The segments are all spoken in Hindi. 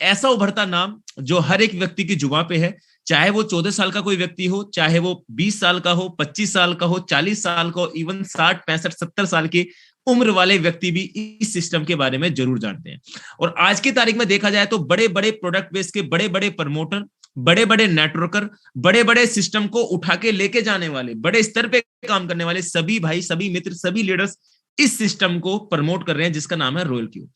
ऐसा उभरता नाम जो हर एक व्यक्ति की जुबान पे है, चाहे वो 14 साल का कोई व्यक्ति हो, चाहे वो 20 साल का हो, 25 साल का हो, 40 साल का हो, इवन 60, 65, 70 साल की उम्र वाले व्यक्ति भी इस सिस्टम के बारे में जरूर जानते हैं। और आज की तारीख में देखा जाए तो बड़े बड़े प्रोडक्ट बेस के बड़े बड़े प्रमोटर, बड़े बड़े नेटवर्कर, बड़े बड़े सिस्टम को उठा के लेके जाने वाले, बड़े स्तर पे काम करने वाले सभी भाई, सभी मित्र, सभी लीडर्स इस सिस्टम को प्रमोट कर रहे हैं, जिसका नाम है रॉयल क्यू।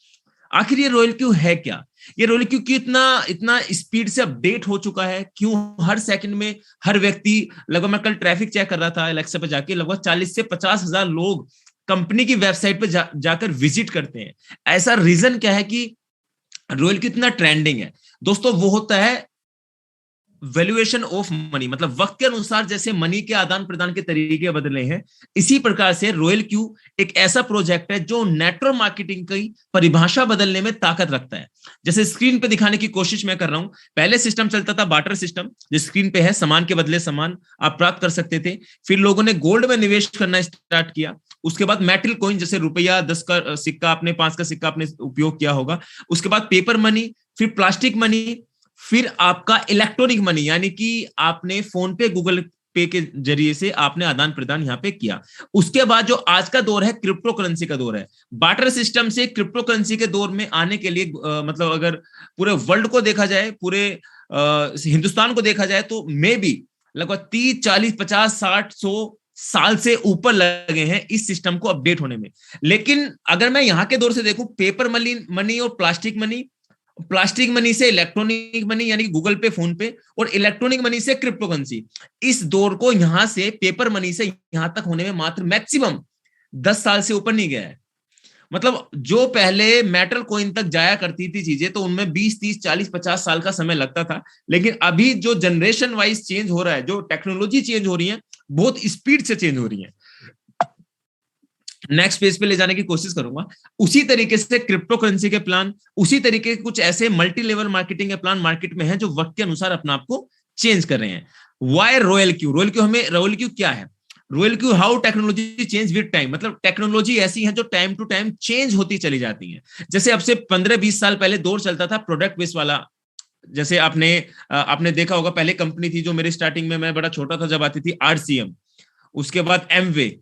आखिर ये रॉयल क्यू है क्या? ये रॉयल क्यू क्यों इतना इतना स्पीड से अपडेट हो चुका है? क्यों हर सेकंड में हर व्यक्ति, लगभग मैं कल ट्रैफिक चेक कर रहा था एलेक्सा पे जाके, लगभग 40 से 50 हजार लोग कंपनी की वेबसाइट पे जाकर विजिट करते हैं। ऐसा रीजन क्या है कि रॉयल क्यू इतना ट्रेंडिंग है? दोस्तों, वो होता है वैल्यूएशन ऑफ मनी, मतलब वक्त के अनुसार जैसे मनी के आदान प्रदान के तरीके बदले हैं, इसी प्रकार से रॉयल क्यू एक ऐसा प्रोजेक्ट है जो नेटवर्क मार्केटिंग की परिभाषा बदलने में ताकत रखता है। जैसे स्क्रीन पे दिखाने की कोशिश मैं कर रहा हूं, पहले सिस्टम चलता था बार्टर सिस्टम, जिस स्क्रीन पे है सामान के बदले सामान आप प्राप्त कर सकते थे। फिर लोगों ने गोल्ड में निवेश करना स्टार्ट किया। उसके बाद मेटल कॉइन, जैसे रुपया 10 का सिक्का, आपने 5 का सिक्का आपने उपयोग किया होगा। उसके बाद पेपर मनी, फिर प्लास्टिक मनी, फिर आपका इलेक्ट्रॉनिक मनी, यानी कि आपने फोन पे, गूगल पे के जरिए से आपने आदान प्रदान यहां पे किया। उसके बाद जो आज का दौर है क्रिप्टो करेंसी का दौर है। बार्टर सिस्टम से क्रिप्टो करेंसी के दौर में आने के लिए मतलब अगर पूरे वर्ल्ड को देखा जाए, पूरे हिंदुस्तान को देखा जाए, तो मे भी लगभग 30, 40, 50, 60, 100 साल से ऊपर लगे हैं इस सिस्टम को अपडेट होने में। लेकिन अगर मैं यहां के दौर से देखूं, पेपर मनी और प्लास्टिक मनी से इलेक्ट्रॉनिक मनी, यानी गूगल पे, फोन पे, और इलेक्ट्रॉनिक मनी से क्रिप्टो करेंसी, इस दौर को यहां से पेपर मनी से यहां तक होने में मात्र मैक्सिमम 10 साल से ऊपर नहीं गया है। मतलब जो पहले मेटल कॉइन तक जाया करती थी चीजें, तो उनमें 20, 30, 40, 50 साल का समय लगता था। लेकिन अभी जो जनरेशन वाइज चेंज हो रहा है, जो टेक्नोलॉजी चेंज हो रही है, बहुत स्पीड से चेंज हो रही है। नेक्स्ट पेज पे ले जाने की कोशिश करूंगा। उसी तरीके से क्रिप्टो करेंसी के प्लान, उसी तरीके के कुछ ऐसे मल्टी लेवल मार्केटिंग के प्लान मार्केट में हैं जो वक्त के अनुसार अपने आप को चेंज कर रहे हैं। Why royal Q? Royal queue क्या है? Royal queue, how technology change with time, मतलब टेक्नोलॉजी ऐसी है जो टाइम टू टाइम चेंज होती चली जाती है। जैसे अब से 15-20 साल पहले दौर चलता था प्रोडक्ट बेस वाला। जैसे आपने देखा होगा, पहले कंपनी थी जो मेरे स्टार्टिंग में, मैं बड़ा छोटा था जब आती थी, आरसीएम। उसके बाद एमवे,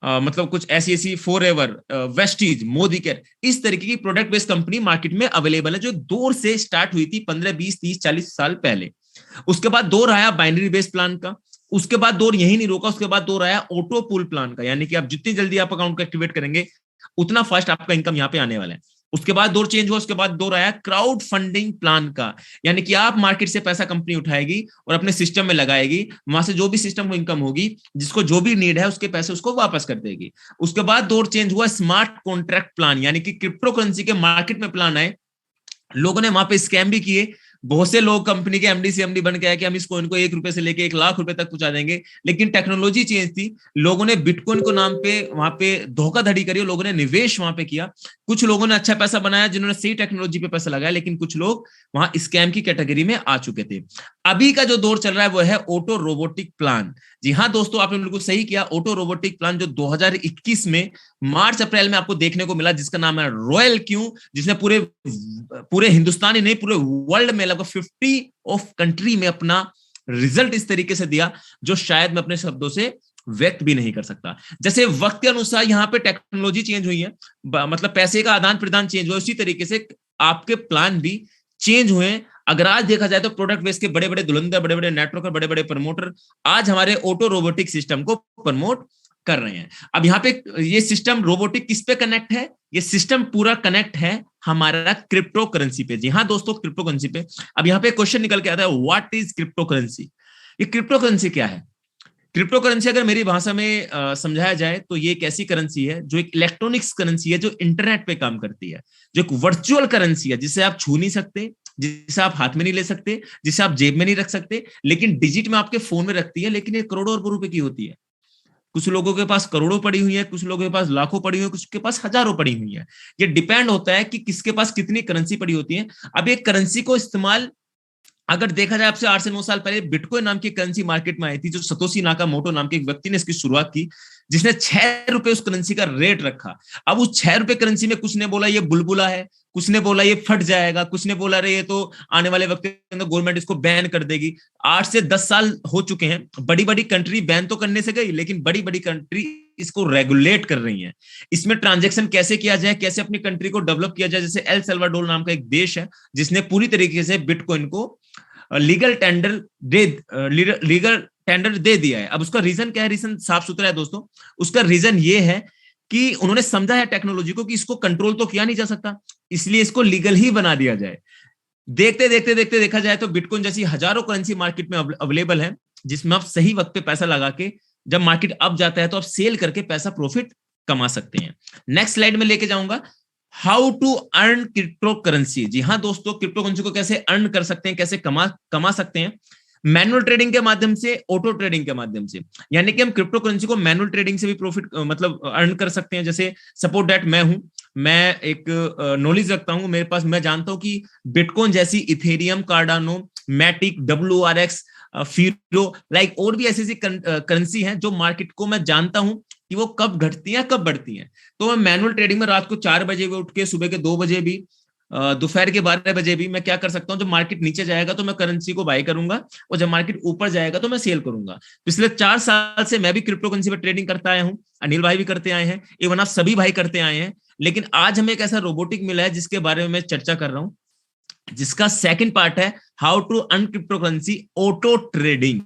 मतलब कुछ ऐसी फॉरएवर, वेस्टीज, मोदी केयर, इस तरीके की प्रोडक्ट बेस्ड कंपनी मार्केट में अवेलेबल है, जो दौर से स्टार्ट हुई थी 15, 20, 30, 40 साल पहले। उसके बाद दौर आया बाइनरी बेस्ड प्लान का। उसके बाद दौर यही नहीं रोका, उसके बाद दौर आया ऑटो पूल प्लान का, यानी कि आप जितनी जल्दी आप अकाउंट को एक्टिवेट करेंगे, उतना फास्ट आपका इनकम यहाँ पे आने वाला है। उसके बाद दौर चेंज हुआ, उसके बाद दौर आया क्राउड फंडिंग प्लान का, यानी कि आप मार्केट से पैसा कंपनी उठाएगी और अपने सिस्टम में लगाएगी, वहां से जो भी सिस्टम को इनकम होगी, जिसको जो भी नीड है, उसके पैसे उसको वापस कर देगी। उसके बाद दौर चेंज हुआ स्मार्ट कॉन्ट्रैक्ट प्लान, यानी कि क्रिप्टो करेंसी के मार्केट में प्लान आए। लोगों ने वहां पे स्कैम भी किए। बहुत से लोग कंपनी के एमडी सीएमडी बन के आए कि हम इस कॉइन को 1 रुपए से लेके 1 लाख रुपए तक पहुंचा देंगे। लेकिन टेक्नोलॉजी चेंज थी, लोगों ने बिटकॉइन को नाम पे वहां पे धोखाधड़ी करी, लोगों ने निवेश वहां पे किया। कुछ लोगों ने अच्छा पैसा बनाया जिन्होंने सही टेक्नोलॉजी पे पैसा लगाया, लेकिन कुछ लोग वहां स्कैम की कैटेगरी में आ चुके थे। अभी का जो दौर चल रहा है वो है ऑटो रोबोटिक प्लान। जी हाँ दोस्तों, आपने बिल्कुल सही किया। ऑटो रोबोटिक प्लान जो 2021 में मार्च अप्रैल में आपको देखने को मिला, जिसका नाम है रॉयल क्यू, जिसने पूरे हिंदुस्तान ही नहीं, पूरे वर्ल्ड में लगभग 50 ऑफ कंट्री में अपना रिजल्ट इस तरीके से दिया जो शायद मैं अपने शब्दों से व्यक्त भी नहीं कर सकता। जैसे वक्त के अनुसार यहाँ पे टेक्नोलॉजी चेंज हुई है, मतलब पैसे का आदान प्रदान चेंज हुआ, उसी तरीके से आपके प्लान भी चेंज हुए हैं। अगर आज देखा जाए तो प्रोडक्ट बेस के बड़े बड़े धुरंधर, बड़े बड़े नेटवर्कर, बड़े बड़े प्रमोटर आज हमारे ऑटो रोबोटिक सिस्टम को प्रमोट कर रहे हैं। अब यहाँ पे ये सिस्टम रोबोटिक किस पे कनेक्ट है? ये सिस्टम पूरा कनेक्ट है हमारा क्रिप्टो करेंसी पे। जी हाँ दोस्तों, क्रिप्टो करेंसी पे। अब यहाँ पे क्वेश्चन निकल के आता है, व्हाट इज क्रिप्टो करेंसी? ये क्रिप्टो करेंसी क्या है? क्रिप्टो करेंसी अगर मेरी भाषा में समझाया जाए तो ये एक ऐसी करेंसी है जो एक इलेक्ट्रॉनिक्स करेंसी है, जो इंटरनेट पे काम करती है, जो एक वर्चुअल करेंसी है, जिसे आप छू नहीं सकते, जिसे आप हाथ में नहीं ले सकते, जिसे आप जेब में नहीं रख सकते, लेकिन डिजिट में आपके फोन में रखती है। लेकिन ये करोड़ों रुपए की होती है। कुछ लोगों के पास करोड़ों पड़ी हुई है, कुछ लोगों के पास लाखों पड़ी हुई है, कुछ के पास हजारों पड़ी हुई है। ये डिपेंड होता है कि किसके पास कितनी करेंसी पड़ी होती है। अब एक करेंसी को इस्तेमाल अगर देखा जाए आपसे 8 से 9 साल पहले बिटकॉइन नाम की करेंसी मार्केट में आई थी, जो सतोशी नाकामोटो नाम के एक व्यक्ति ने इसकी शुरुआत की, जिसने 6 रुपए उस करेंसी का रेट रखा। अब उस 6 रुपए करेंसी में कुछ ने बोला ये बुलबुला है, कुछ ने बोला ये फट जाएगा, कुछ ने बोला रे ये तो आने वाले वक्त के अंदर गवर्नमेंट इसको बैन कर देगी। 8 से 10 साल हो चुके हैं, बड़ी बड़ी कंट्री बैन तो करने से गई, लेकिन बड़ी बड़ी कंट्री इसको रेगुलेट कर रही है। इसमें ट्रांजेक्शन कैसे किया जाए, कैसे अपनी कंट्री को डेवलप किया जाए। जैसे एल सल्वाडोर नाम का एक देश है जिसने पूरी तरीके से बिटकॉइन को लीगल टेंडर दे दिया है। अब उसका रीजन क्या है? रीजन साफ सुथरा है दोस्तों। उसका रीजन ये है कि उन्होंने समझा है टेक्नोलॉजी को कि इसको कंट्रोल तो किया नहीं जा सकता, इसलिए इसको लीगल ही बना दिया जाए। देखते देखते देखते देखा जाए तो बिटकॉइन जैसी हजारों करेंसी मार्केट में अवेलेबल है, जिसमें आप सही वक्त पे पैसा लगा के जब मार्केट अप जाता है तो आप सेल करके पैसा प्रॉफिट कमा सकते हैं। नेक्स्ट स्लाइड में लेके जाऊंगा, how to earn crypto currency. जी हाँ दोस्तों, क्रिप्टो करेंसी को कैसे अर्न कर सकते हैं, कैसे कमा सकते हैं। मैनुअल ट्रेडिंग के माध्यम से, ऑटो ट्रेडिंग के माध्यम से। यानी कि हम क्रिप्टो करेंसी को मैनुअल ट्रेडिंग से भी प्रॉफिट मतलब अर्न कर सकते हैं। जैसे सपोज दैट मैं एक नॉलेज रखता हूं, मेरे पास, मैं जानता हूं कि बिटकॉइन जैसी, ethereum, cardano, matic, WRX, firo, like और भी ऐसी करेंसी हैं जो मार्केट को मैं जानता हूं कि वो कब घटती हैं कब बढ़ती हैं। तो मैं मैनुअल ट्रेडिंग में रात को 4 बजे भी उठ के, सुबह के 2 बजे भी, दोपहर के 12 बजे भी मैं क्या कर सकता हूं, जब मार्केट नीचे जाएगा तो मैं करेंसी को बाय करूंगा, और जब मार्केट ऊपर जाएगा तो मैं सेल करूंगा। पिछले 4 साल से मैं भी क्रिप्टो करेंसी पर ट्रेडिंग करता आया हूं, अनिल भाई भी करते आए हैं, इवन आप सभी भाई करते आए हैं। लेकिन आज हमें एक ऐसा रोबोटिक मिला है जिसके बारे में मैं चर्चा कर रहा हूं, जिसका सेकंड पार्ट है how to earn crypto currency auto trading.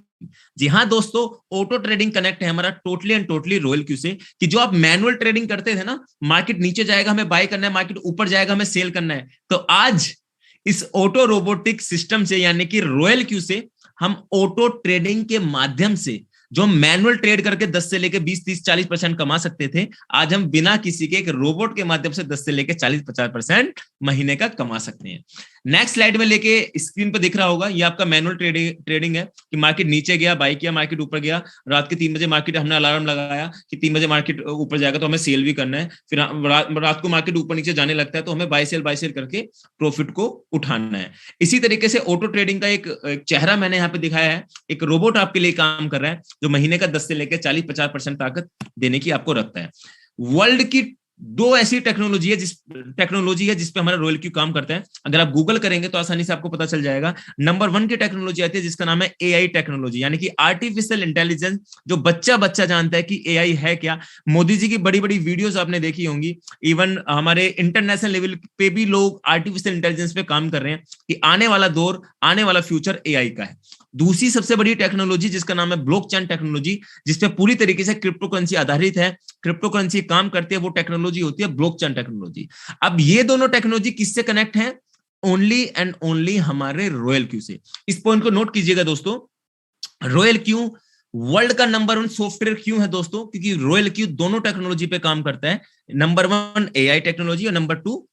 जी हाँ दोस्तों, ऑटो ट्रेडिंग कनेक्ट है हमारा totally and totally Royal Q से। कि जो आप मैनुअल ट्रेडिंग करते थे ना, मार्केट नीचे जाएगा हमें बाय करना है, मार्केट ऊपर जाएगा हमें सेल करना है, तो आज इस ऑटो रोबोटिक सिस्टम से, यानी कि रॉयल क्यू से, हम ऑटो ट्रेडिंग के माध्यम से जो मैनुअल ट्रेड करके 10 से लेके 20, 30, 40% कमा सकते थे, आज हम बिना किसी के एक रोबोट के माध्यम से 10 से लेके 40-50% महीने का कमा सकते हैं। नेक्स्ट स्लाइड में लेके स्क्रीन पे दिख रहा होगा, ये आपका मैनुअल ट्रेडिंग है कि मार्केट नीचे गया बाय किया, मार्केट ऊपर गया, रात के 3 बजे मार्केट, हमने अलार्म लगाया कि 3 बजे मार्केट ऊपर जाएगा तो हमें सेल भी करना है, फिर रात को मार्केट ऊपर नीचे जाने लगता है तो हमें बाय सेल करके प्रॉफिट को उठाना है। इसी तरीके से ऑटो ट्रेडिंग का एक चेहरा मैंने यहाँ पे दिखाया है, एक रोबोट आपके लिए काम कर रहा है जो महीने का 10 से लेकर 40-50% ताकत देने की आपको रखता है। वर्ल्ड की 2 ऐसी टेक्नोलॉजी है जिस पे हमारा रॉयल क्यू काम करता है। अगर आप गूगल करेंगे तो आसानी से आपको पता चल जाएगा। नंबर 1 की टेक्नोलॉजी आती है जिसका नाम है AI टेक्नोलॉजी, यानी कि आर्टिफिशियल इंटेलिजेंस। जो बच्चा जानता है कि AI है क्या। मोदी जी की बड़ी बड़ी वीडियोस आपने देखी होंगी, इवन हमारे इंटरनेशनल लेवल पे भी लोग आर्टिफिशियल इंटेलिजेंस पे काम कर रहे हैं कि आने वाला दौर, आने वाला फ्यूचर AI का है। दूसरी सबसे बड़ी टेक्नोलॉजी जिसका नाम है ब्लॉकचेन टेक्नोलॉजी, जिसपे पूरी तरीके से क्रिप्टो करेंसी आधारित है, क्रिप्टो करेंसी काम करती है, वो टेक्नोलॉजी होती है ब्लॉकचेन टेक्नोलॉजी। अब ये दोनों टेक्नोलॉजी किससे कनेक्ट है? ओनली एंड ओनली हमारे रॉयल क्यू से। इस पॉइंट को नोट कीजिएगा दोस्तों, रॉयल क्यू वर्ल्ड का नंबर 1 सॉफ्टवेयर क्यों है दोस्तों? क्योंकि रॉयल क्यू दोनों टेक्नोलॉजी पे काम करता है। नंबर 1 AI टेक्नोलॉजी और नंबर 2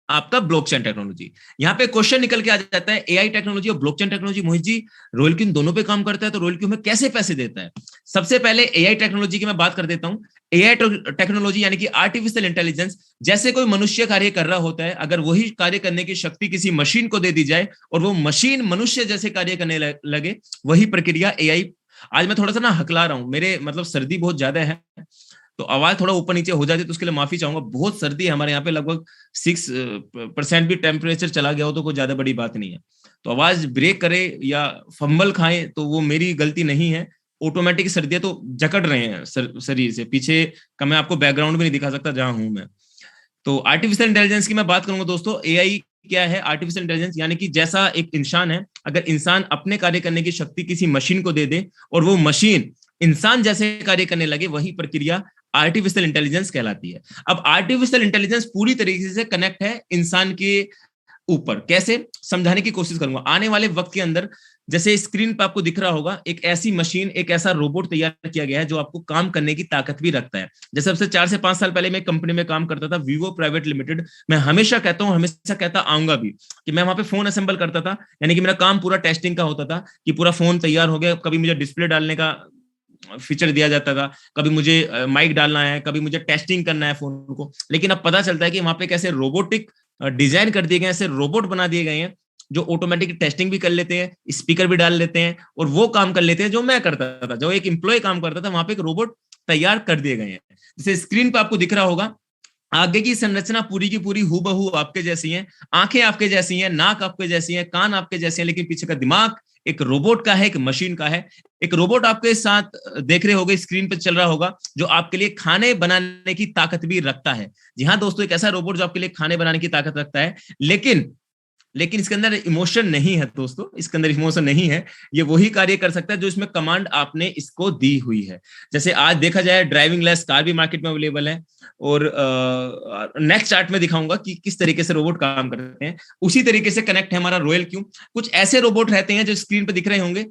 आपका ब्लॉकचेन टेक्नोलॉजी। यहाँ पे क्वेश्चन निकल के आ जाता है, AI टेक्नोलॉजी और blockchain technology, Mohit ji royal Q दोनों पे काम करता है तो रॉयल क्यू में कैसे पैसे देता है? सबसे पहले AI टेक्नोलॉजी की मैं बात कर देता हूं। AI टेक्नोलॉजी यानी कि आर्टिफिशियल इंटेलिजेंस, जैसे कोई मनुष्य कार्य कर रहा होता है, अगर वही कार्य करने की शक्ति किसी मशीन को दे दी जाए और वो मशीन मनुष्य जैसे कार्य करने लगे, वही प्रक्रिया AI। आज मैं थोड़ा सा ना हकला रहा हूं, मेरे मतलब सर्दी बहुत ज्यादा है तो आवाज थोड़ा ऊपर नीचे हो जाती है, तो उसके लिए माफी चाहूंगा। बहुत सर्दी है हमारे यहाँ पे, लगभग 6% भी टेम्परेचर चला गया हो तो कोई ज्यादा बड़ी बात नहीं है। तो आवाज ब्रेक करे या फंबल खाए तो वो मेरी गलती नहीं है, ऑटोमेटिक सर्दियां तो जकड़ रहे हैं शरीर से। पीछे का मैं आपको बैकग्राउंड भी नहीं दिखा सकता जहां हूं मैं। तो आर्टिफिशियल इंटेलिजेंस की मैं बात करूंगा दोस्तों। AI क्या है? आर्टिफिशियल इंटेलिजेंस यानी कि जैसा एक इंसान है, अगर इंसान अपने कार्य करने की शक्ति किसी मशीन को दे दे और वो मशीन इंसान जैसे कार्य करने लगे, वही प्रक्रिया आर्टिफिशियल इंटेलिजेंस कहलाती है। अब आर्टिफिशियल इंटेलिजेंस पूरी तरीके से कनेक्ट है इंसान के ऊपर। कैसे समझाने की कोशिश करूंगा। आने वाले वक्त के अंदर, जैसे स्क्रीन पर आपको दिख रहा होगा, एक ऐसी मशीन, एक ऐसा रोबोट तैयार किया गया है जो आपको काम करने की ताकत भी रखता है। जैसे सबसे 4 से 5 साल पहले मैं कंपनी में काम करता था, वीवो प्राइवेट लिमिटेड। मैं हमेशा कहता हूं, हमेशा कहता आऊंगा भी, कि मैं वहां पे फोन असेंबल करता था। यानी कि मेरा काम पूरा टेस्टिंग का होता था कि पूरा फोन तैयार हो गया, कभी मुझे डिस्प्ले डालने का फीचर दिया जाता था, कभी मुझे माइक डालना है, कभी मुझे टेस्टिंग करना है फोन को। लेकिन अब पता चलता है कि वहां पे कैसे रोबोटिक डिजाइन कर दिए गए, ऐसे रोबोट बना दिए गए हैं जो ऑटोमेटिक टेस्टिंग भी कर लेते हैं, स्पीकर भी डाल लेते हैं और वो काम कर लेते हैं जो मैं करता था, जो एक एम्प्लॉय काम करता था, वहां पे एक रोबोट तैयार कर दिए गए हैं। जैसे स्क्रीन पे आपको दिख रहा होगा, आगे की संरचना पूरी की पूरी हूबहू आपके जैसी है, आंखें आपके जैसी हैं, नाक आपके जैसी है, कान आपके जैसे हैं, लेकिन पीछे का दिमाग एक रोबोट का है, एक मशीन का है। एक रोबोट आपके साथ देख रहे होगे, स्क्रीन पे चल रहा होगा, जो आपके लिए खाने बनाने की ताकत भी रखता है। जी हाँ दोस्तों, एक ऐसा रोबोट जो आपके लिए खाने बनाने की ताकत रखता है, लेकिन इसके अंदर इमोशन नहीं है दोस्तों, इसके अंदर इमोशन नहीं है। ये वही कार्य कर सकता है जो इसमें कमांड आपने इसको दी हुई है। जैसे आज देखा जाए ड्राइविंग लेस कार भी मार्केट में अवेलेबल है, और नेक्स्ट चार्ट में दिखाऊंगा कि किस तरीके से रोबोट काम करते हैं। उसी तरीके से कनेक्ट है हमारा रॉयल क्यू। कुछ ऐसे रोबोट रहते हैं जो स्क्रीन पर दिख रहे होंगे,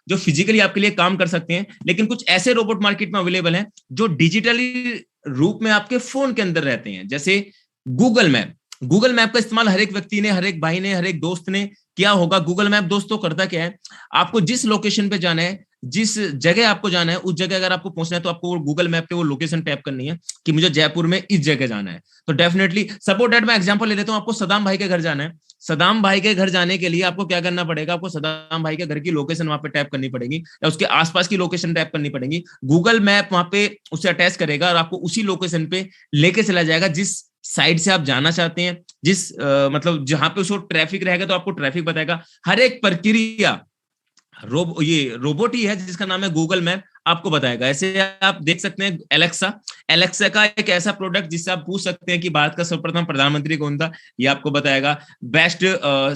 जो फिजिकली आपके लिए काम कर सकते हैं, लेकिन कुछ ऐसे रोबोट मार्केट में अवेलेबल हैं जो डिजिटली रूप में आपके फोन के अंदर रहते हैं। जैसे गूगल मैप का इस्तेमाल हर एक व्यक्ति ने, हर एक भाई ने, हर एक दोस्त ने किया होगा। गूगल मैप दोस्तों करता क्या है, आपको जिस लोकेशन पे जाना है, जिस जगह आपको जाना है, उस जगह अगर आपको पहुंचना है तो आपको गूगल मैप पे वो लोकेशन टैप करनी है कि मुझे जयपुर में इस जगह जाना है। तो डेफिनेटली सपोज दैट मैं एग्जांपल ले लेता हूं, आपको सदाम भाई के घर जाना है। सदाम भाई के घर जाने के लिए आपको क्या करना पड़ेगा, आपको सदाम भाई के घर की लोकेशन वहां पे टैप करनी पड़ेगी, या उसके आसपास की लोकेशन टैप करनी पड़ेगी। गूगल मैप वहां पे उसे अटैच करेगा और आपको उसी लोकेशन पे लेके चला जाएगा जिस साइड से आप जाना चाहते हैं, जिस मतलब जहां पे उसको ट्रैफिक रहेगा तो आपको ट्रैफिक बताएगा। हर एक प्रक्रिया ये रोबोट ही है जिसका नाम है गूगल मैप, आपको बताएगा। ऐसे आप देख सकते हैं एलेक्सा का एक ऐसा प्रोडक्ट जिससे आप पूछ सकते हैं कि भारत का सर्वप्रथम प्रधानमंत्री कौन था, ये आपको बताएगा। बेस्ट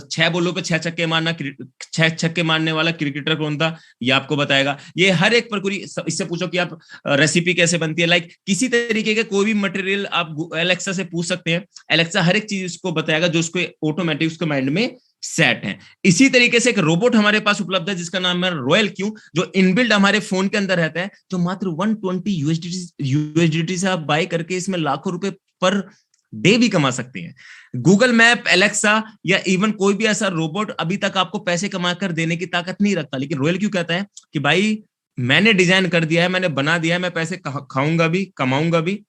6 बॉलों पे 6 छक्के मारने वाला क्रिकेटर कौन था, ये आपको बताएगा। ये हर एक पर इससे पूछो कि आप रेसिपी कैसे बनती है, लाइक किसी तरीके के कोई भी मटेरियल आप एलेक्सा से पूछ सकते हैं, एलेक्सा हर एक चीज उसको बताएगा जो उसको ऑटोमेटिक उसके माइंड में सेट है। इसी तरीके से एक रोबोट हमारे पास उपलब्ध है जिसका नाम है रॉयल क्यू, जो इनबिल्ड हमारे फोन के अंदर रहता है, जो मात्र 120 यूएसडीटी से आप बाय करके इसमें लाखों रुपए पर डे भी कमा सकते हैं। गूगल मैप, एलेक्सा या इवन कोई भी ऐसा रोबोट अभी तक आपको पैसे कमा कर देने की ताकत नहीं रखता, लेकिन रॉयल क्यू कहता है कि भाई मैंने डिजाइन कर दिया है, मैंने बना दिया है, मैं पैसे खाऊंगा भी, कमाऊंगा भी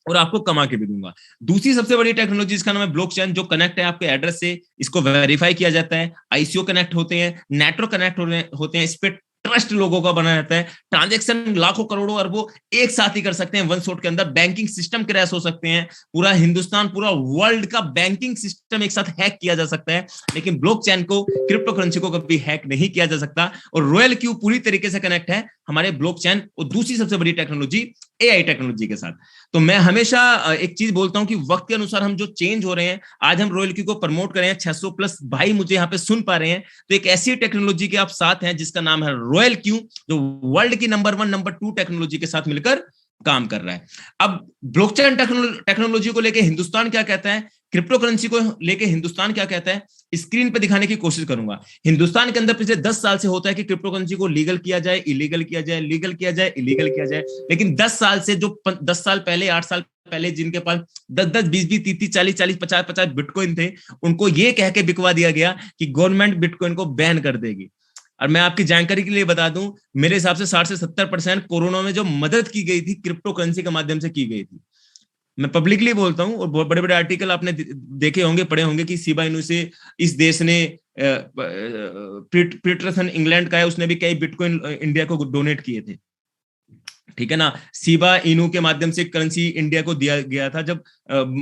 और आपको कमा के भी दूंगा। दूसरी सबसे बड़ी टेक्नोलॉजी इसका नाम है ब्लॉकचेन, जो कनेक्ट है आपके एड्रेस से, इसको वेरीफाई किया जाता है, आईसीओ कनेक्ट होते हैं, नेटवर्क कनेक्ट होते हैं, इस पे ट्रस्ट लोगों का बना रहता है। ट्रांजैक्शन लाखों करोड़ों अरबों एक साथ ही कर सकते हैं वन शॉट के अंदर। बैंकिंग सिस्टम क्रैश हो सकते हैं, पूरा हिंदुस्तान, पूरा वर्ल्ड का बैंकिंग सिस्टम एक साथ हैक किया जा सकता है, लेकिन ब्लॉकचेन को, क्रिप्टो करेंसी को कभी हैक नहीं किया जा सकता। और रॉयल क्यू पूरी तरीके से कनेक्ट है हमारे ब्लॉकचेन और दूसरी सबसे बड़ी टेक्नोलॉजी एआई टेक्नोलॉजी के साथ। तो मैं हमेशा एक चीज बोलता हूं कि वक्त के अनुसार हम जो चेंज हो रहे हैं, आज हम रॉयल क्यू को प्रमोट कर रहे हैं, 600 प्लस भाई मुझे यहाँ पे सुन पा रहे हैं, तो एक ऐसी टेक्नोलॉजी के आप साथ हैं जिसका नाम है रॉयल क्यू, जो वर्ल्ड की नंबर 1 नंबर 2 टेक्नोलॉजी के साथ मिलकर काम कर रहा है। अब ब्लॉकचेन टेक्नोलॉजी को लेकर हिंदुस्तान क्या कहता है, क्रिप्टो करेंसी को लेकर हिंदुस्तान क्या कहता है, स्क्रीन पे दिखाने की कोशिश करूंगा। हिंदुस्तान के अंदर पिछले 10 साल से होता है कि क्रिप्टो करेंसी को लीगल किया जाए, इलीगल किया जाए, लीगल किया जाए, इलीगल किया जाए, लेकिन 10 साल से, जो 10 साल पहले, 8 साल पहले जिनके पास 10-10, 20-20, 30-30, 40-40, 50-50 बिटकॉइन थे, उनको ये कह के बिकवा दिया गया कि गवर्नमेंट बिटकॉइन को बैन कर देगी। और मैं आपकी जानकारी के लिए बता दूं, मेरे हिसाब से 60 से 70% कोरोना में जो मदद की गई थी क्रिप्टो करेंसी के माध्यम से की गई थी। मैं पब्लिकली बोलता हूं, और बहुत बड़े बड़े आर्टिकल आपने देखे होंगे, पढ़े होंगे कि शिबा इनू से इस देश ने, पीटरसन इंग्लैंड का है, उसने भी कई बिटकॉइन इंडिया को डोनेट किए थे, ठीक है ना। शिबा इनू के माध्यम से करेंसी इंडिया को दिया गया था जब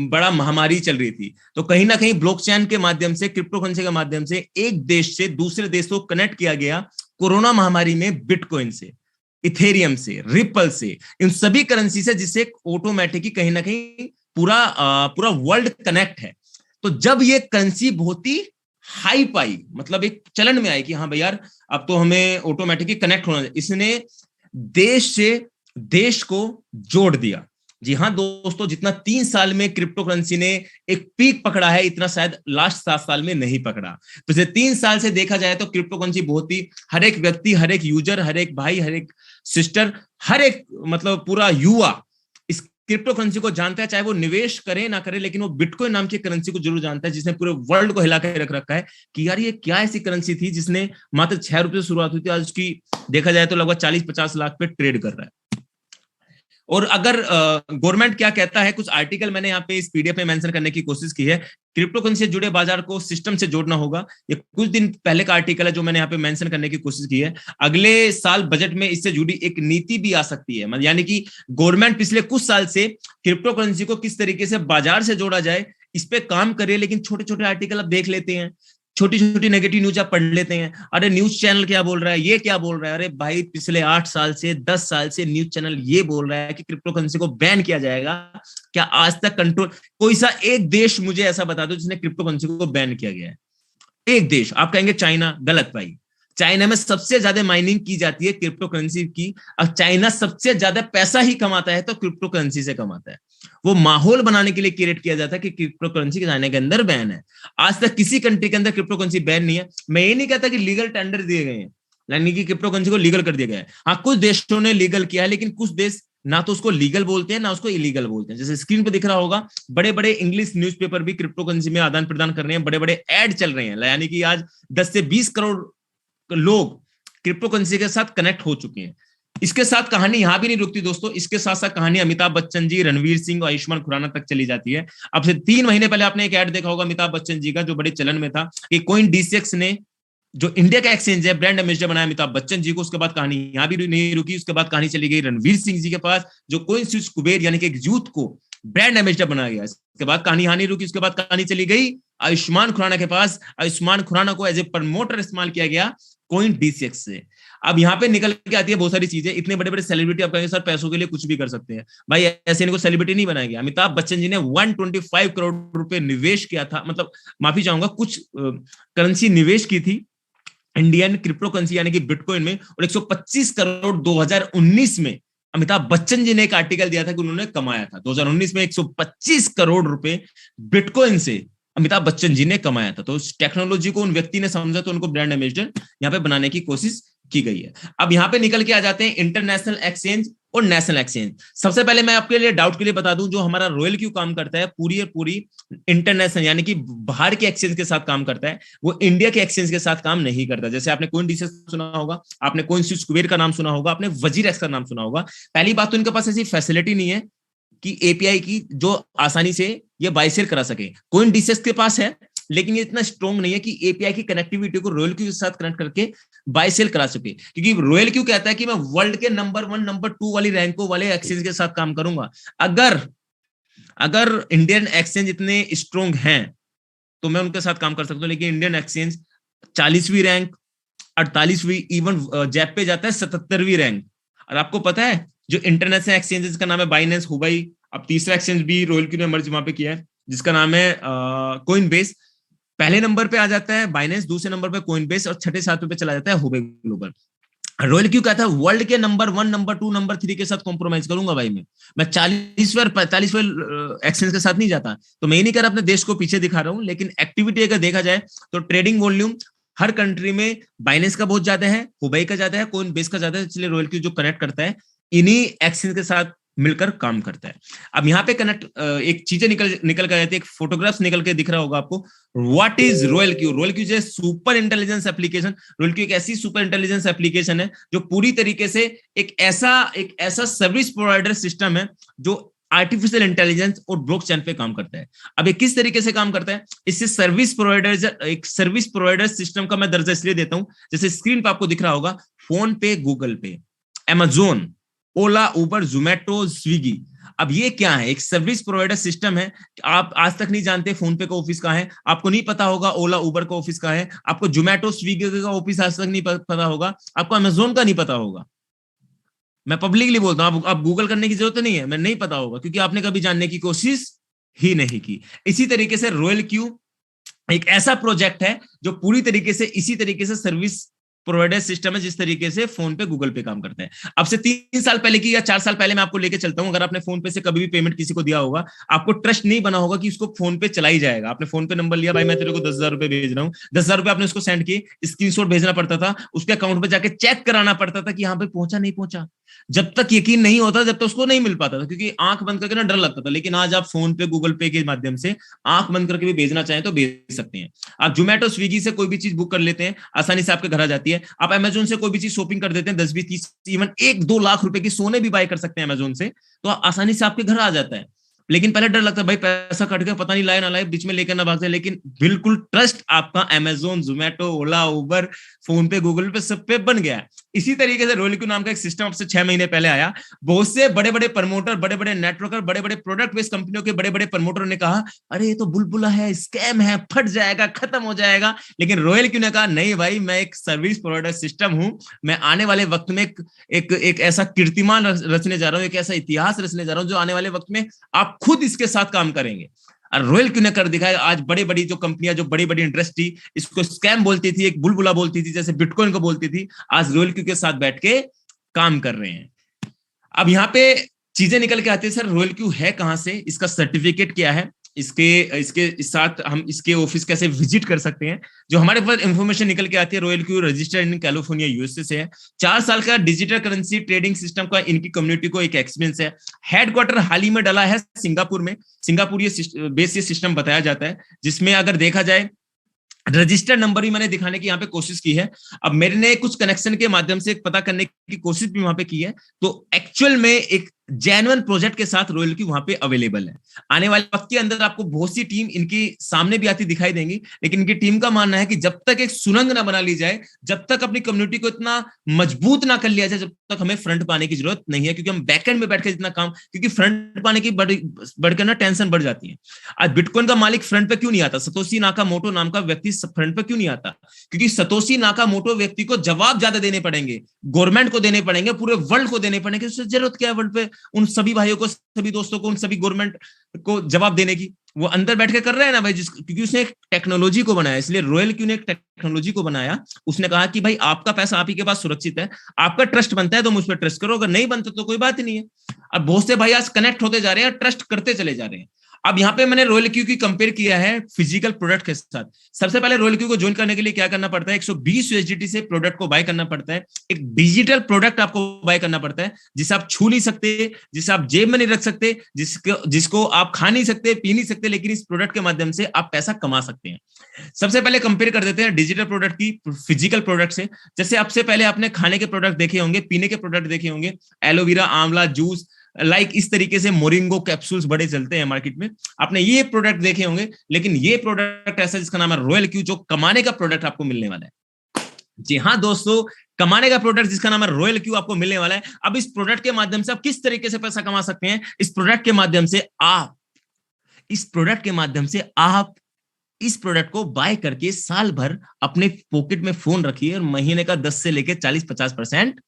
बड़ा महामारी चल रही थी। तो कहीं ना कहीं ब्लॉकचेन के माध्यम से, क्रिप्टो करेंसी के माध्यम से एक देश से दूसरे देश को कनेक्ट किया गया कोरोना महामारी में, बिटकॉइन से, इथेरियम से, रिपल से, इन सभी करेंसी से, जिससे ऑटोमेटिकली कहीं ना कहीं पूरा वर्ल्ड कनेक्ट है। तो जब ये करेंसी बहुत ही हाई पाई, मतलब एक चलन में आई कि हाँ भाई यार, अब तो हमें ऑटोमेटिकली कनेक्ट होना है, इसने देश से देश को जोड़ दिया। जी हाँ दोस्तों, जितना 3 साल में क्रिप्टो करेंसी ने एक पीक पकड़ा है, इतना शायद लास्ट 7 साल में नहीं पकड़ा। पिछले 3 साल से देखा जाए तो क्रिप्टो करेंसी बहुत ही, हर एक व्यक्ति, हर एक यूजर, हर एक भाई, हर एक सिस्टर, हर एक मतलब पूरा युवा इस क्रिप्टो करेंसी को जानता है, चाहे वो निवेश करे ना करे, लेकिन वो बिटकॉइन नाम की करेंसी को जरूर जानता है, जिसने पूरे वर्ल्ड को हिला के रख रखा है कि यार ये क्या ऐसी करेंसी थी जिसने मात्र 6 रुपए से शुरुआत हुई थी, आज उसकी देखा जाए तो लगभग 40-50 लाख पे ट्रेड कर रहा है। और अगर गवर्नमेंट क्या कहता है, कुछ आर्टिकल मैंने यहाँ पे इस पीडीएफ में मेंशन करने की कोशिश की है, क्रिप्टो करेंसी से जुड़े बाजार को सिस्टम से जोड़ना होगा। ये कुछ दिन पहले का आर्टिकल है जो मैंने यहाँ पे मेंशन करने की कोशिश की है। अगले साल बजट में इससे जुड़ी एक नीति भी आ सकती है, यानी कि गवर्नमेंट पिछले कुछ साल से क्रिप्टो करेंसी को किस तरीके से बाजार से जोड़ा जाए इस पे काम करे, लेकिन छोटे छोटे आर्टिकल अब देख लेते हैं, छोटी छोटी नेगेटिव न्यूज आप पढ़ लेते हैं, अरे न्यूज चैनल क्या बोल रहा है, ये क्या बोल रहा है। अरे भाई पिछले 8 साल से 10 साल से न्यूज चैनल ये बोल रहा है कि क्रिप्टो करेंसी को बैन किया जाएगा। क्या आज तक कंट्रोल, कोई सा एक देश मुझे ऐसा बता दो जिसने क्रिप्टो करेंसी को बैन किया गया है? एक देश। आप कहेंगे चाइना, गलत भाई। चाइना में सबसे ज्यादा माइनिंग की जाती है क्रिप्टो करेंसी की, और चाइना सबसे ज्यादा पैसा ही कमाता है तो क्रिप्टो करेंसी से कमाता है। वो माहौल बनाने के लिए क्रिएट किया जाता है कि क्रिप्टो करेंसी के चाइना के अंदर बैन है। आज तक किसी कंट्री के अंदर क्रिप्टो करेंसी बैन नहीं है। मैं ये नहीं कहता कि लीगल टेंडर दिए गए हैं, यानी कि क्रिप्टो करेंसी को लीगल कर दिया गया है। हाँ, कुछ देशों ने लीगल किया है, लेकिन कुछ देश ना तो उसको लीगल बोलते हैं ना उसको इलीगल बोलते हैं। जैसे स्क्रीन पे दिख रहा होगा, बड़े बड़े इंग्लिश न्यूज़पेपर भी क्रिप्टो करेंसी में आदान प्रदान कर रहे हैं, बड़े बड़े ऐड चल रहे हैं, यानी कि आज 10 से 20 करोड़ लोग क्रिप्टो करेंसी के साथ कनेक्ट हो चुके हैं। इसके साथ कहानी यहां भी नहीं रुकती दोस्तों, इसके साथ साथ कहानी अमिताभ बच्चन जी, रणवीर सिंह और आयुष्मान खुराना तक चली जाती है। अब से 3 महीने पहले आपने एक ऐड देखा होगा अमिताभ बच्चन जी का, जो बड़े चलन में था, कि कोइन डीसीएक्स ने जो इंडिया का एक्सचेंज है ब्रांड एम्बेसडर बनाया अमिताभ बच्चन जी को। उसके बाद कहानी यहां भी नहीं रुकी, उसके बाद कहानी चली गई रणवीर सिंह जी के पास, जो कोइन स्विच कुबेर यानी कि एक यूथ को ब्रांड एम्बेसडर बनाया गया। इसके बाद कहानी यहां नहीं रुकी, उसके बाद कहानी चली गई आयुष्मान खुराना के पास। आयुष्मान खुराना को एज ए प्रमोटर इस्तेमाल किया गया कोइन डीसीएक्स से। अब यहाँ पे निकल के आती है बहुत सारी चीजें। इतने बड़े बड़े सेलिब्रिटी आप कहेंगे सर पैसों के लिए कुछ भी कर सकते हैं, भाई ऐसे इनको सेलिब्रिटी नहीं बनाया गया। अमिताभ बच्चन जी ने 125 करोड़ रुपए निवेश किया था, मतलब माफी चाहूंगा, कुछ करेंसी निवेश की थी इंडियन क्रिप्टो करेंसी यानी कि बिटकॉइन में, और 125 करोड़ 2019 में अमिताभ बच्चन जी ने एक आर्टिकल दिया था कि उन्होंने कमाया था। 2019 में 125 करोड़ रुपए बिटकॉइन से अमिताभ बच्चन जी ने कमाया था। तो उस टेक्नोलॉजी को उन व्यक्ति ने समझा तो उनको ब्रांड एम्बेसडर यहाँ पे बनाने की कोशिश की गई है। अब यहाँ पे निकल के आ जाते हैं इंटरनेशनल एक्सचेंज और नेशनल एक्सचेंज। सबसे पहले मैं आपके लिए डाउट के लिए बता दूं, जो हमारा रॉयल क्यू काम करता है पूरी इंटरनेशनल यानी कि बाहर के एक्सचेंज के साथ काम करता है, वो इंडिया के एक्सचेंज के साथ काम नहीं करता। जैसे आपने कोइन डीसीएक्स सुना होगा, आपने कोइन स्विच कुबेर का नाम सुना होगा, आपने वजीरेक्स का नाम सुना होगा। पहली बात तो इनके पास ऐसी फैसिलिटी नहीं है कि एपीआई की जो आसानी से ये बाय सेल करा सके। कोइन डीसीएक्स के पास है, लेकिन ये इतना स्ट्रॉन्ग नहीं है कि एपीआई की कनेक्टिविटी को रॉयल क्यू के साथ कनेक्ट करके बाय सेल करा सके। क्योंकि रॉयल क्यू कहता है कि मैं वर्ल्ड के नंबर 1 नंबर 2 वाली रैंकों वाले एक्सचेंज के साथ काम करूंगा। अगर इंडियन एक्सचेंज इतने स्ट्रॉन्ग हैं तो मैं उनके साथ काम कर सकता हूं, लेकिन इंडियन एक्सचेंज 40वीं रैंक, 48वीं, इवन जैप पे जाता है 77वीं रैंक। और आपको पता है जो इंटरनेशनल एक्सचेंजेस का नाम है बाइनेंस, हुबई, अब तीसरा एक्सचेंज भी रॉयल क्यू ने मर्ज वहां पे किया है जिसका नाम है कोइन बेस। पहले नंबर पे आ जाता है बाइनेंस, दूसरे नंबर पे कोइन बेस, और छठे सातवें पे चला जाता है हुबई ग्लोबल। रॉयल क्यू कहता है वर्ल्ड के नंबर 1 नंबर 2 नंबर 3 के साथ कॉम्प्रोमाइज करूंगा भाई। मैं 40वें 45वें एक्सचेंज के साथ नहीं जाता। तो मैं ये नहीं कह रहा अपने देश को पीछे दिखा रहा हूं, लेकिन एक्टिविटी अगर देखा जाए तो ट्रेडिंग वॉल्यूम हर कंट्री में बाइनेंस का बहुत ज्यादा है, हुबई का ज्यादा है, कोइन बेस का ज्यादा है। इसलिए रॉयल क्यू जो कनेक्ट करता है इन्हीं एक्सचेंज के साथ मिलकर काम करता है। अब यहाँ पे कनेक्ट एक चीजें निकल कर आती है, एक फोटोग्राफ्स निकल के दिख रहा होगा आपको। What is Royal Q? Royal Q जो super intelligence application, Royal Q एक ऐसी सुपर इंटेलिजेंस एप्लीकेशन है जो पूरी तरीके से एक ऐसा सर्विस प्रोवाइडर सिस्टम है जो आर्टिफिशियल इंटेलिजेंस और ब्लॉकचेन पे काम करता है। अब ये किस तरीके से काम करता है? इससे सर्विस प्रोवाइडर सिस्टम का मैं दर्जा इसलिए देता हूं, जैसे स्क्रीन पे आपको दिख रहा होगा फोन पे, गूगल पे, अमेजोन, ओला, उबर, जोमेटो, स्विगी। अब ये क्या है? एक सर्विस प्रोवाइडर सिस्टम है। आप आज तक नहीं जानते फोन पे का ऑफिस कहाँ है, आपको नहीं पता होगा ओला उबर का ऑफिस कहाँ है, आपको जोमेटो स्विगी का ऑफिस आज तक नहीं पता होगा, आपको अमेजोन का नहीं पता होगा। मैं पब्लिकली बोलता हूं, आप गूगल करने की जरूरत नहीं है, मैं नहीं पता होगा, क्योंकि आपने कभी जानने की कोशिश ही नहीं की। इसी तरीके से रॉयल क्यू एक ऐसा प्रोजेक्ट है जो पूरी तरीके से इसी तरीके से सर्विस प्रोवाइडर सिस्टम है, जिस तरीके से फोन पे गूगल पे काम करते हैं। अब से 3 साल पहले की या 4 साल पहले मैं आपको लेके चलता हूं। अगर आपने फोन पे से कभी भी पेमेंट किसी को दिया होगा, आपको ट्रस्ट नहीं बना होगा कि उसको फोन पे चला ही जाएगा। आपने फोन पे नंबर लिया, भाई मैं तेरे को 10,000 रुपए भेज रहा हूँ, 10,000 रुपए आपने उसको सेंड किए, स्क्रीनशॉट भेजना पड़ता था, उसके अकाउंट पे जाके चेक कराना पड़ता था कि यहाँ पे पहुंचा नहीं पहुंचा। जब तक यकीन नहीं होता, जब तक उसको नहीं मिल पाता था, क्योंकि आंख बंद करके ना डर लगता था। लेकिन आज आप फोन पे, गूगल पे के माध्यम से आंख बंद करके भी भेजना चाहें तो भेज सकते हैं। आप जोमेटो, स्विगी से कोई भी चीज बुक कर लेते हैं, आसानी से आपके घर आ जाती है। आप अमेजोन से कोई भी चीज शॉपिंग कर देते हैं, 10, 20, 30, इवन 1, 2 लाख रुपए की सोने भी बाय कर सकते हैं अमेजोन से, तो आसानी से आपके घर आ जाता है। लेकिन पहले डर लगता है भाई पैसा कट गया, पता नहीं लाए ना लाए, बीच में लेकर ना भाग जाए। लेकिन बिल्कुल ट्रस्ट आपका अमेजोन, जोमेटो, ओला, उबर, फोन पे, गूगल पे, सब पे बन गया है। इसी तरीके से रोयल्क्यू नाम का एक सिस्टम अब से 6 महीने पहले आया। बहुत से बड़े बड़े प्रमोटर, बड़े बड़े नेटवर्कर, बड़े बड़े प्रोडक्ट बेस्ड कंपनियों के बड़े बड़े प्रमोटर ने कहा अरे ये तो बुलबुला है, स्कैम है, फट जाएगा, खत्म हो जाएगा। लेकिन रोयल्क्यू ने कहा नहीं भाई, मैं एक सर्विस प्रोवाइडर सिस्टम हूं, मैं आने वाले वक्त में एक ऐसा कीर्तिमान रचने जा रहा हूं, एक ऐसा इतिहास रचने जा रहा हूं जो आने वाले वक्त में आप खुद इसके साथ काम करेंगे। और रोयल्क्यू ने कर दिखाया। आज बड़ी बड़ी जो कंपनियां, जो बड़ी बड़ी इंडस्ट्री इसको स्कैम बोलती थी, एक बुलबुला बोलती थी, जैसे बिटकॉइन को बोलती थी, आज रोयल्क्यू के साथ बैठ के काम कर रहे हैं। अब यहाँ पे चीजें निकल के आती है, सर रोयल्क्यू है कहां से, इसका सर्टिफिकेट क्या है, इसके इसके साथ हम इसके ऑफिस कैसे विजिट कर सकते हैं। जो हमारे पास इंफॉर्मेशन निकल के आती है, रोयल्क्यू रजिस्टर्ड इन कैलिफोर्निया, यूएसए से है। 4 साल का डिजिटल करेंसी ट्रेडिंग सिस्टम का इनकी कम्युनिटी को एक एक्सपीरियंस है। हेडक्वार्टर हाल ही में डला है सिंगापुर में। सिंगापुर ये बेस, ये सिस्टम बताया जाता है, जिसमें अगर देखा जाए रजिस्टर्ड नंबर भी मैंने दिखाने की यहाँ पे कोशिश की है। अब मेरे ने कुछ कनेक्शन के माध्यम से पता करने की कोशिश भी वहां पे की है, तो एक्चुअल में एक जेन्युइन प्रोजेक्ट के साथ रोयल्क्यू वहां पे अवेलेबल है। आने वाले वक्त के अंदर आपको बहुत सी टीम इनकी सामने भी आती दिखाई देंगी, लेकिन इनकी टीम का मानना है कि जब तक एक सुरंग ना बना ली जाए, जब तक अपनी कम्युनिटी को इतना मजबूत ना कर लिया जाए, जब तक हमें फ्रंट पाने की जरूरत नहीं है। क्योंकि हम बैकएंड में बैठ के जितना काम, क्योंकि फ्रंट पाने की बढ़कर ना टेंशन बढ़ जाती है। आज बिटकॉइन का मालिक फ्रंट पे क्यों नहीं आता, सतोशी नाकामोटो नाम का व्यक्ति फ्रंट पे क्यों नहीं आता? क्योंकि सतोशी नाकामोटो व्यक्ति को जवाब ज्यादा देने पड़ेंगे, गवर्नमेंट को देने पड़ेंगे, पूरे वर्ल्ड को देने पड़ेंगे। उससे जरूरत क्या है वर्ल्ड पे उन सभी भाइयों को, सभी दोस्तों को, उन सभी गवर्नमेंट को जवाब देने की? वो अंदर बैठ के कर रहे हैं ना भाई, क्योंकि उसने एक टेक्नोलॉजी को बनाया। इसलिए रोयल्क्यू ने एक टेक्नोलॉजी को बनाया। उसने कहा कि भाई आपका पैसा आप ही के पास सुरक्षित है, आपका ट्रस्ट बनता है तो मुझ पर ट्रस्ट करो, अगर नहीं बनता तो कोई बात ही नहीं है। अब बहुत से भाई आज कनेक्ट होते जा रहे हैं, ट्रस्ट करते चले जा रहे हैं। अब यहाँ पे मैंने रोयल्क्यू की कंपेयर किया है फिजिकल प्रोडक्ट के साथ। सबसे पहले रोयल्क्यू को ज्वाइन करने के लिए क्या करना पड़ता है, 120 यूएसडीटी से प्रोडक्ट को बाय करना पड़ता है। एक डिजिटल प्रोडक्ट आपको बाय करना पड़ता है, जिसे आप छू नहीं सकते, जिसे आप जेब में नहीं रख सकते, जिसको आप खा नहीं सकते, पी नहीं सकते, लेकिन इस प्रोडक्ट के माध्यम से आप पैसा कमा सकते हैं। सबसे पहले कंपेयर कर देते हैं डिजिटल प्रोडक्ट की फिजिकल प्रोडक्ट से। जैसे आपसे पहले आपने खाने के प्रोडक्ट देखे होंगे, पीने के प्रोडक्ट देखे होंगे, एलोवेरा, आंवला जूस, इस तरीके से मोरिंगो कैप्सूल्स बड़े चलते हैं मार्केट में, आपने ये प्रोडक्ट देखे होंगे। लेकिन ये प्रोडक्ट ऐसा जिसका नाम है रोयल्क्यू, जो कमाने का प्रोडक्ट आपको मिलने वाला है। जी हाँ दोस्तों, कमाने का प्रोडक्ट जिसका नाम है रोयल्क्यू आपको मिलने वाला है। अब इस प्रोडक्ट के माध्यम से आप किस तरीके से पैसा कमा सकते हैं? इस प्रोडक्ट के माध्यम से आप इस प्रोडक्ट को बाय करके साल भर अपने पॉकेट में फोन रखिए और महीने का 10 से लेकर 40-50%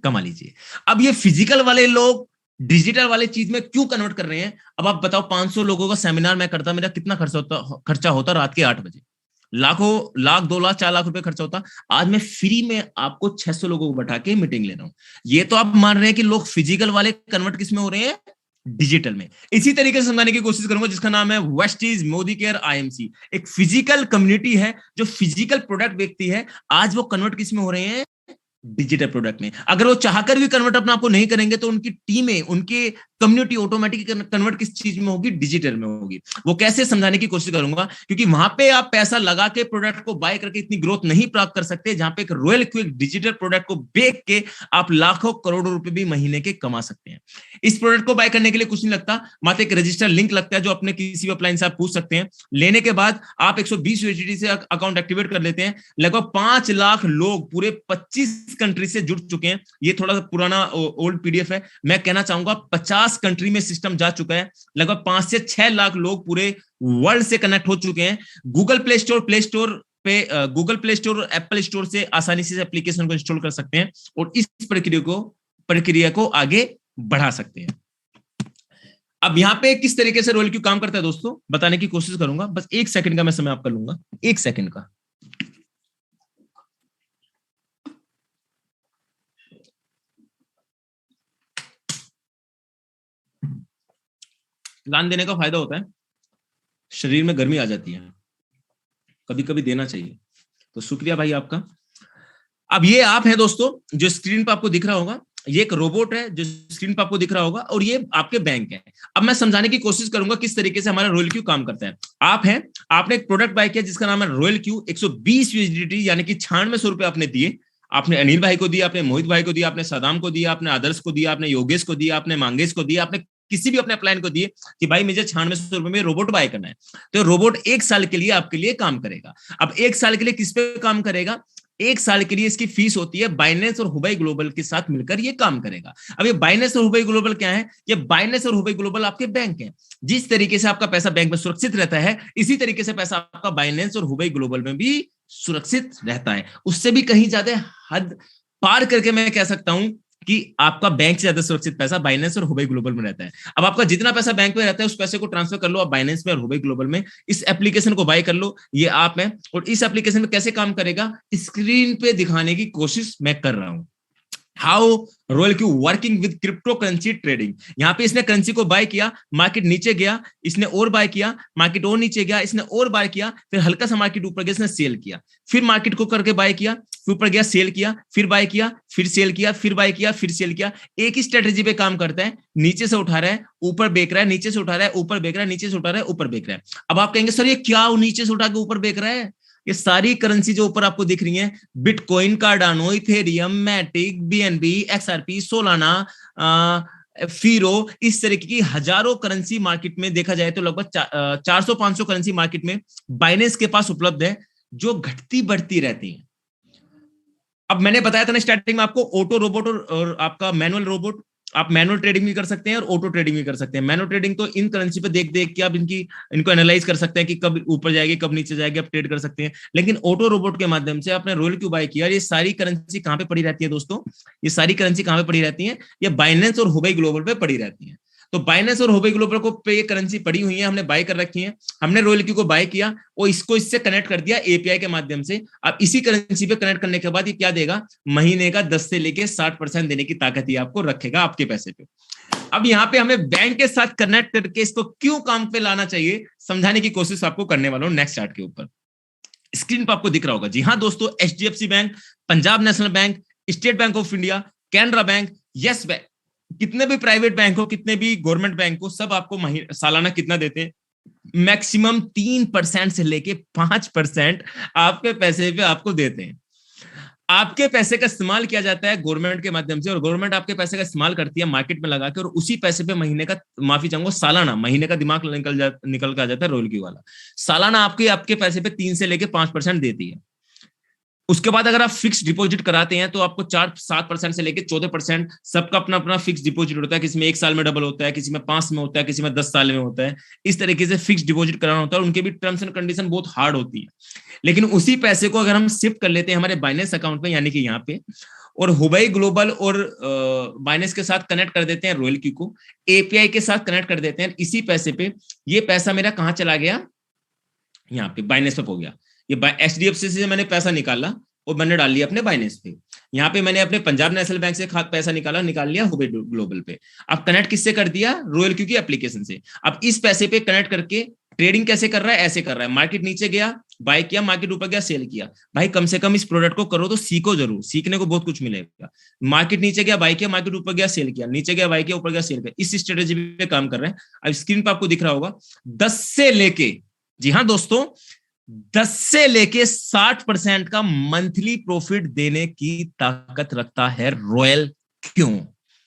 कमा लीजिए। अब ये फिजिकल वाले लोग डिजिटल वाले चीज में क्यों कन्वर्ट कर रहे हैं? अब आप बताओ, 500 लोगों का सेमिनार मैं करता, मेरा कितना खर्चा होता रात के 8 बजे? लाखों, लाख, 2 लाख, 4 लाख रुपए खर्चा होता। आज मैं फ्री में आपको 600 लोगों को बैठा के मीटिंग ले रहा हूं। ये तो आप मान रहे हैं कि लोग फिजिकल वाले कन्वर्ट किस में हो रहे हैं? डिजिटल में। इसी तरीके से समझाने की कोशिश करूंगा, जिसका नाम है वेस्टीज मोदी केयर आईएमसी। एक फिजिकल कम्युनिटी है, जो फिजिकल प्रोडक्ट बेचती है, आज वो कन्वर्ट किस में हो रहे हैं? डिजिटल प्रोडक्ट में। अगर वो चाहकर भी कन्वर्ट अपना आपको नहीं करेंगे तो उनकी टीमें, उनके कम्युनिटी ऑटोमेटिक कन्वर्ट किस चीज में होगी? डिजिटल में होगी। वो कैसे समझाने की कोशिश करूंगा, क्योंकि वहां पे आप पैसा लगा के प्रोडक्ट को बाय करके इतनी ग्रोथ नहीं प्राप्त कर सकते, जहां पे एक रोयल्क्यू डिजिटल प्रोडक्ट को बेच के आप लाखों करोड़ों रुपए भी महीने के कमा सकते हैं। इस प्रोडक्ट को बाय करने के लिए कुछ नहीं लगता, मात्र एक रजिस्टर लिंक लगता है, जो अपने किसी भी अपलाइन से आप पूछ सकते हैं। लेने के बाद आप 120 यूएसडीटी से अकाउंट एक्टिवेट कर लेते हैं। लगभग 5 लाख लोग पूरे 25 कंट्री से जुड़ चुके हैं। ये थोड़ा सा पुराना ओल्ड पीडीएफ है, मैं कहना चाहूंगा 50 कंट्री में सिस्टम जा चुका है। लगभग 5 से 6 लाख लोग पूरे वर्ल्ड से कनेक्ट हो चुके हैं। गूगल प्ले स्टोर और एप्पल स्टोर से आसानी से एप्लीकेशन को इंस्टॉल कर सकते हैं और इस प्रक्रिया को आगे बढ़ा सकते हैं। अब यहां पे किस तरीके से रोयल्क्यू काम करता है दोस्तों, बताने की कोशिश करूंगा। बस 1 सेकंड का मैं समय आपका लूंगा, 1 सेकंड का। दान देने का फायदा होता है, शरीर में गर्मी आ जाती है, कभी कभी देना चाहिए। तो शुक्रिया भाई आपका। अब ये आप है दोस्तों, जो स्क्रीन पर आपको दिख रहा होगा, ये एक रोबोट है जो स्क्रीन पर आपको दिख रहा होगा, और ये आपके बैंक है। अब मैं समझाने की कोशिश करूंगा किस तरीके से हमारा रॉयल क्यू काम करता है। आप हैं, आपने एक प्रोडक्ट बाय किया जिसका नाम है रॉयल क्यू, 120 यूएसडीटी यानी कि 9600 रुपए आपने दिए। आपने अनिल भाई को दिया, आपने मोहित भाई को दिया, आपने सदाम को दिया, आपने आदर्श को दिया, आपने योगेश को दिया, आपने मांगेश को दिया, आपने किसी भी अपने प्लान को दिए कि भाई मुझे 9600 रुपए में रोबोट बाय करना है। तो रोबोट 1 साल के लिए आपके लिए काम करेगा। अब 1 साल के लिए किस पे काम करेगा? 1 साल के लिए इसकी फीस होती है, बाइनेंस और हुबई ग्लोबल के साथ मिलकर ये काम करेगा। अब ये बाइनेंस और हुबई ग्लोबल क्या है? ये बाइनेंस और हुबई ग्लोबल आपके बैंक हैं। जिस तरीके से आपका पैसा बैंक में सुरक्षित रहता है, इसी तरीके से पैसा आपका बाइनेंस और हुबई ग्लोबल में भी सुरक्षित रहता है। उससे भी कहीं ज्यादा हद पार करके मैं कह सकता हूं कि आपका बैंक से ज्यादा सुरक्षित पैसा बाइनेंस और हुबई ग्लोबल में रहता है। अब आपका जितना पैसा बैंक में रहता है उस पैसे को ट्रांसफर कर लो आप बाइनेंस में और हुबई ग्लोबल में। इस एप्लीकेशन को बाय कर लो, ये आप है। और इस एप्लीकेशन में कैसे काम करेगा स्क्रीन पे दिखाने की कोशिश मैं कर रहा हूं। How royal Q working with crypto currency trading. यहां पे इसने करेंसी को बाय किया, मार्केट नीचे गया, इसने और बाय किया, मार्केट और नीचे गया, इसने और बाय किया, फिर हल्का सा मार्केट ऊपर गया, इसने सेल किया, फिर मार्केट को करके बाय किया, फिर ऊपर गया, सेल किया, फिर बाय किया, फिर सेल किया, फिर बाय किया, फिर सेल किया। एक ही स्ट्रेटेजी पे काम करता है, नीचे से उठा रहा है, ऊपर बेच रहा है, नीचे से उठा रहा है, ऊपर बेच रहा है, नीचे से उठा रहा है, ऊपर बेच रहा है। अब आप कहेंगे सर ये क्या नीचे से उठा के ऊपर बेच रहा है? ये सारी करेंसी जो ऊपर आपको दिख रही हैं, bitcoin, cardano, ethereum, matic, BNB, XRP, solana, firo, इस तरीके की हजारों करेंसी मार्केट में देखा जाए तो लगभग 400-500 करेंसी मार्केट में बाइनेंस के पास उपलब्ध है, जो घटती बढ़ती रहती है। अब मैंने बताया था ना स्टार्टिंग में आपको, ऑटो रोबोट और आपका मैनुअल रोबोट। आप मैनुअल ट्रेडिंग भी कर सकते हैं और ऑटो ट्रेडिंग भी कर सकते हैं। मैनुअल ट्रेडिंग तो इन करेंसी पे देख देख के आप इनको एनालाइज कर सकते हैं कि कब ऊपर जाएगी कब नीचे जाएगी, आप ट्रेड कर सकते हैं। लेकिन ऑटो रोबोट के माध्यम से आपने रॉयल क्यू बाय किया। ये सारी करेंसी कहां पे पड़ी रहती है दोस्तों? ये सारी करेंसी कहां पे पड़ी रहती है? ये बाइनेंस और हुबई ग्लोबल पे पड़ी रहती है। तो बाइनेंस और हुबई ग्लोबल को पे ये करेंसी पड़ी हुई है, हमने बाय कर रखी है। हमने रॉयल क्यू को बाय किया और इसको इससे कनेक्ट कर दिया एपीआई के माध्यम से। अब इसी करेंसी पे कनेक्ट करने के बाद ये क्या देगा? महीने का 10 से लेके 60% देने की ताकत ही आपको रखेगा आपके पैसे पे। अब यहाँ पे हमें बैंक के साथ कनेक्ट करके इसको क्यों काम पे लाना चाहिए समझाने की कोशिश आपको करने वाला हूं नेक्स्ट चार्ट के ऊपर। स्क्रीन पर आपको दिख रहा होगा, जी हाँ दोस्तों, HDFC bank, Punjab national bank, state bank of India, Canara bank, yes bank, कितने भी प्राइवेट बैंक हो, कितने भी गवर्नमेंट बैंक हो, सब आपको सालाना कितना देते हैं? मैक्सिमम 3% से लेके 5% आपके पैसे पे आपको देते हैं। आपके पैसे का इस्तेमाल किया जाता है गवर्नमेंट के माध्यम से, और गवर्नमेंट आपके पैसे का इस्तेमाल करती है मार्केट में लगा के, और उसी पैसे पे महीने का, माफी चाहूंगा सालाना, महीने का दिमाग निकल के आ जाता है रॉयल क्यू वाला। सालाना आपके पैसे पे 3 से लेके 5% देती है। उसके बाद अगर आप फिक्स डिपॉजिट कराते हैं तो आपको 4-7% से लेके 14%, सबका अपना अपना फिक्स डिपॉजिट होता है। किसी में 1 साल में डबल होता है, किसी में 5 में होता है, किसी में 10 साल में होता है। इस तरीके से फिक्स डिपॉजिट कराना होता है, और उनके भी टर्म्स एंड कंडीशन बहुत हार्ड होती है। लेकिन उसी पैसे को अगर हम शिफ्ट कर लेते हैं हमारे बाइनेंस अकाउंट में, यानी कि यहाँ पे, और हुबई ग्लोबल और बाइनेंस के साथ कनेक्ट कर देते हैं रॉयल क्यू को, एपीआई के साथ कनेक्ट कर देते हैं इसी पैसे पे, ये पैसा मेरा कहां चला गया? यहाँ पे बाइनेंस पे हो गया। ये एचडीएफसी से मैंने पैसा निकाला और मैंने डाल लिया अपने बाइनेंस पे। यहाँ पे मैंने अपने पंजाब नेशनल बैंक से पैसा निकाल लिया हुबई ग्लोबल पे। अब कनेक्ट किससे कर दिया? रॉयल क्यू की एप्लीकेशन से। अब इस पैसे पे कनेक्ट करके ट्रेडिंग कैसे कर रहा है? ऐसे कर रहा है, मार्केट नीचे गया बाय किया, मार्केट ऊपर गया सेल किया। भाई कम से कम इस प्रोडक्ट को करो तो सीखो जरूर, सीखने को बहुत कुछ मिलेगा। मार्केट नीचे गया बाय किया, मार्केट ऊपर गया सेल किया, नीचे गया बाय किया, ऊपर गया सेल किया, इस स्ट्रेटेजी पे काम कर रहे हैं। अब स्क्रीन पर आपको दिख रहा होगा 10 से लेके, जी हाँ दोस्तों, 10 से लेके 60% का मंथली प्रॉफिट देने की ताकत रखता है रॉयल क्यू।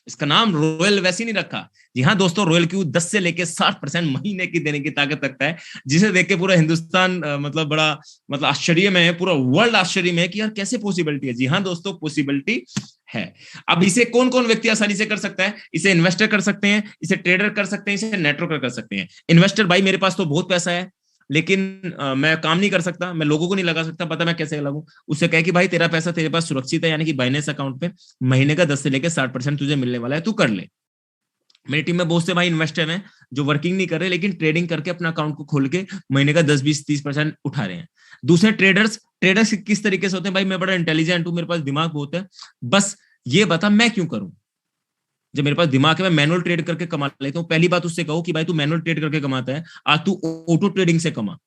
इसका नाम रॉयल वैसे नहीं रखा, जी हाँ दोस्तों, रॉयल क्यू 10 से लेके 60% महीने की देने की ताकत रखता है, जिसे देख के पूरा हिंदुस्तान मतलब बड़ा मतलब आश्चर्य में है, पूरा वर्ल्ड आश्चर्य में है कि यार कैसे पॉसिबिलिटी है। जी हाँ दोस्तों, पॉसिबिलिटी है। अब इसे कौन कौन व्यक्ति आसानी से कर सकता है? इसे इन्वेस्टर कर सकते हैं, इसे ट्रेडर कर सकते हैं, इसे नेटवर्कर कर सकते हैं। इन्वेस्टर, भाई मेरे पास तो बहुत पैसा है लेकिन मैं काम नहीं कर सकता, मैं लोगों को नहीं लगा सकता, पता मैं कैसे लगाऊं। उससे कहे कि भाई तेरा पैसा तेरे पास सुरक्षित है, यानी कि बाइनेंस अकाउंट पे महीने का 10 से लेकर 60% तुझे मिलने वाला है, तू कर ले। मेरी टीम में बहुत से भाई इन्वेस्टर हैं जो वर्किंग नहीं कर रहे लेकिन ट्रेडिंग करके अपना अकाउंट को खोल के महीने का 10-20-30% उठा रहे हैं। दूसरे ट्रेडर्स किस तरीके से होते हैं? भाई मैं बड़ा इंटेलिजेंट हूं, मेरे पास दिमाग बहुत है, बस ये बता मैं क्यों करूं, जब मेरे पास दिमाग है मैं मैनुअल ट्रेड करके कमा लेता हूं। पहली बात उससे कहो कि भाई तू मैनुअल ट्रेड करके कमाता है, आज तू ऑटो ट्रेडिंग से कमा।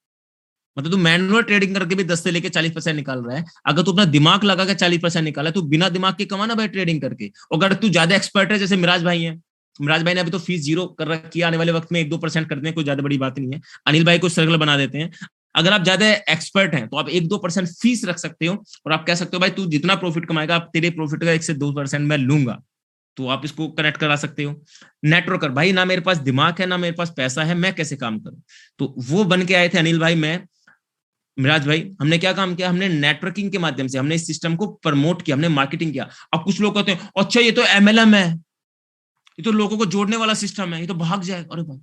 मतलब तू मैनुअल ट्रेडिंग करके भी 10 से लेके 40% निकाल रहा है। अगर तू अपना दिमाग लगा के 40% निकाला है, तो बिना दिमाग के कमाना भाई ट्रेडिंग करके। और अगर तू ज्यादा एक्सपर्ट है, जैसे मिराज भाई है, मिराज भाई ने अभी तो फीस 0 कर रखी है, आने वाले वक्त में 1-2% कर दें, कोई ज्यादा बड़ी बात नहीं है। अनिल भाई को सर्कल बना देते हैं। अगर आप ज्यादा एक्सपर्ट हैं तो आप 1-2% फीस रख सकते हो, और आप कह सकते हो भाई तू जितना प्रॉफिट कमाएगा, आप तेरे प्रॉफिट का 1 से 2% मैं लूंगा। तो आप इसको कनेक्ट करा सकते हो। नेटवर्कर भाई, ना मेरे पास दिमाग है ना मेरे पास पैसा है, मैं कैसे काम करूं? तो वो बन के आए थे अनिल भाई, मैं, मिराज भाई। हमने क्या काम किया? हमने नेटवर्किंग के माध्यम से हमने इस सिस्टम को प्रमोट किया, हमने मार्केटिंग किया। अब कुछ लोग कहते हैं अच्छा ये तो एमएलएम है, ये तो लोगों को जोड़ने वाला सिस्टम है, ये तो भाग जाएगा। अरे भाई,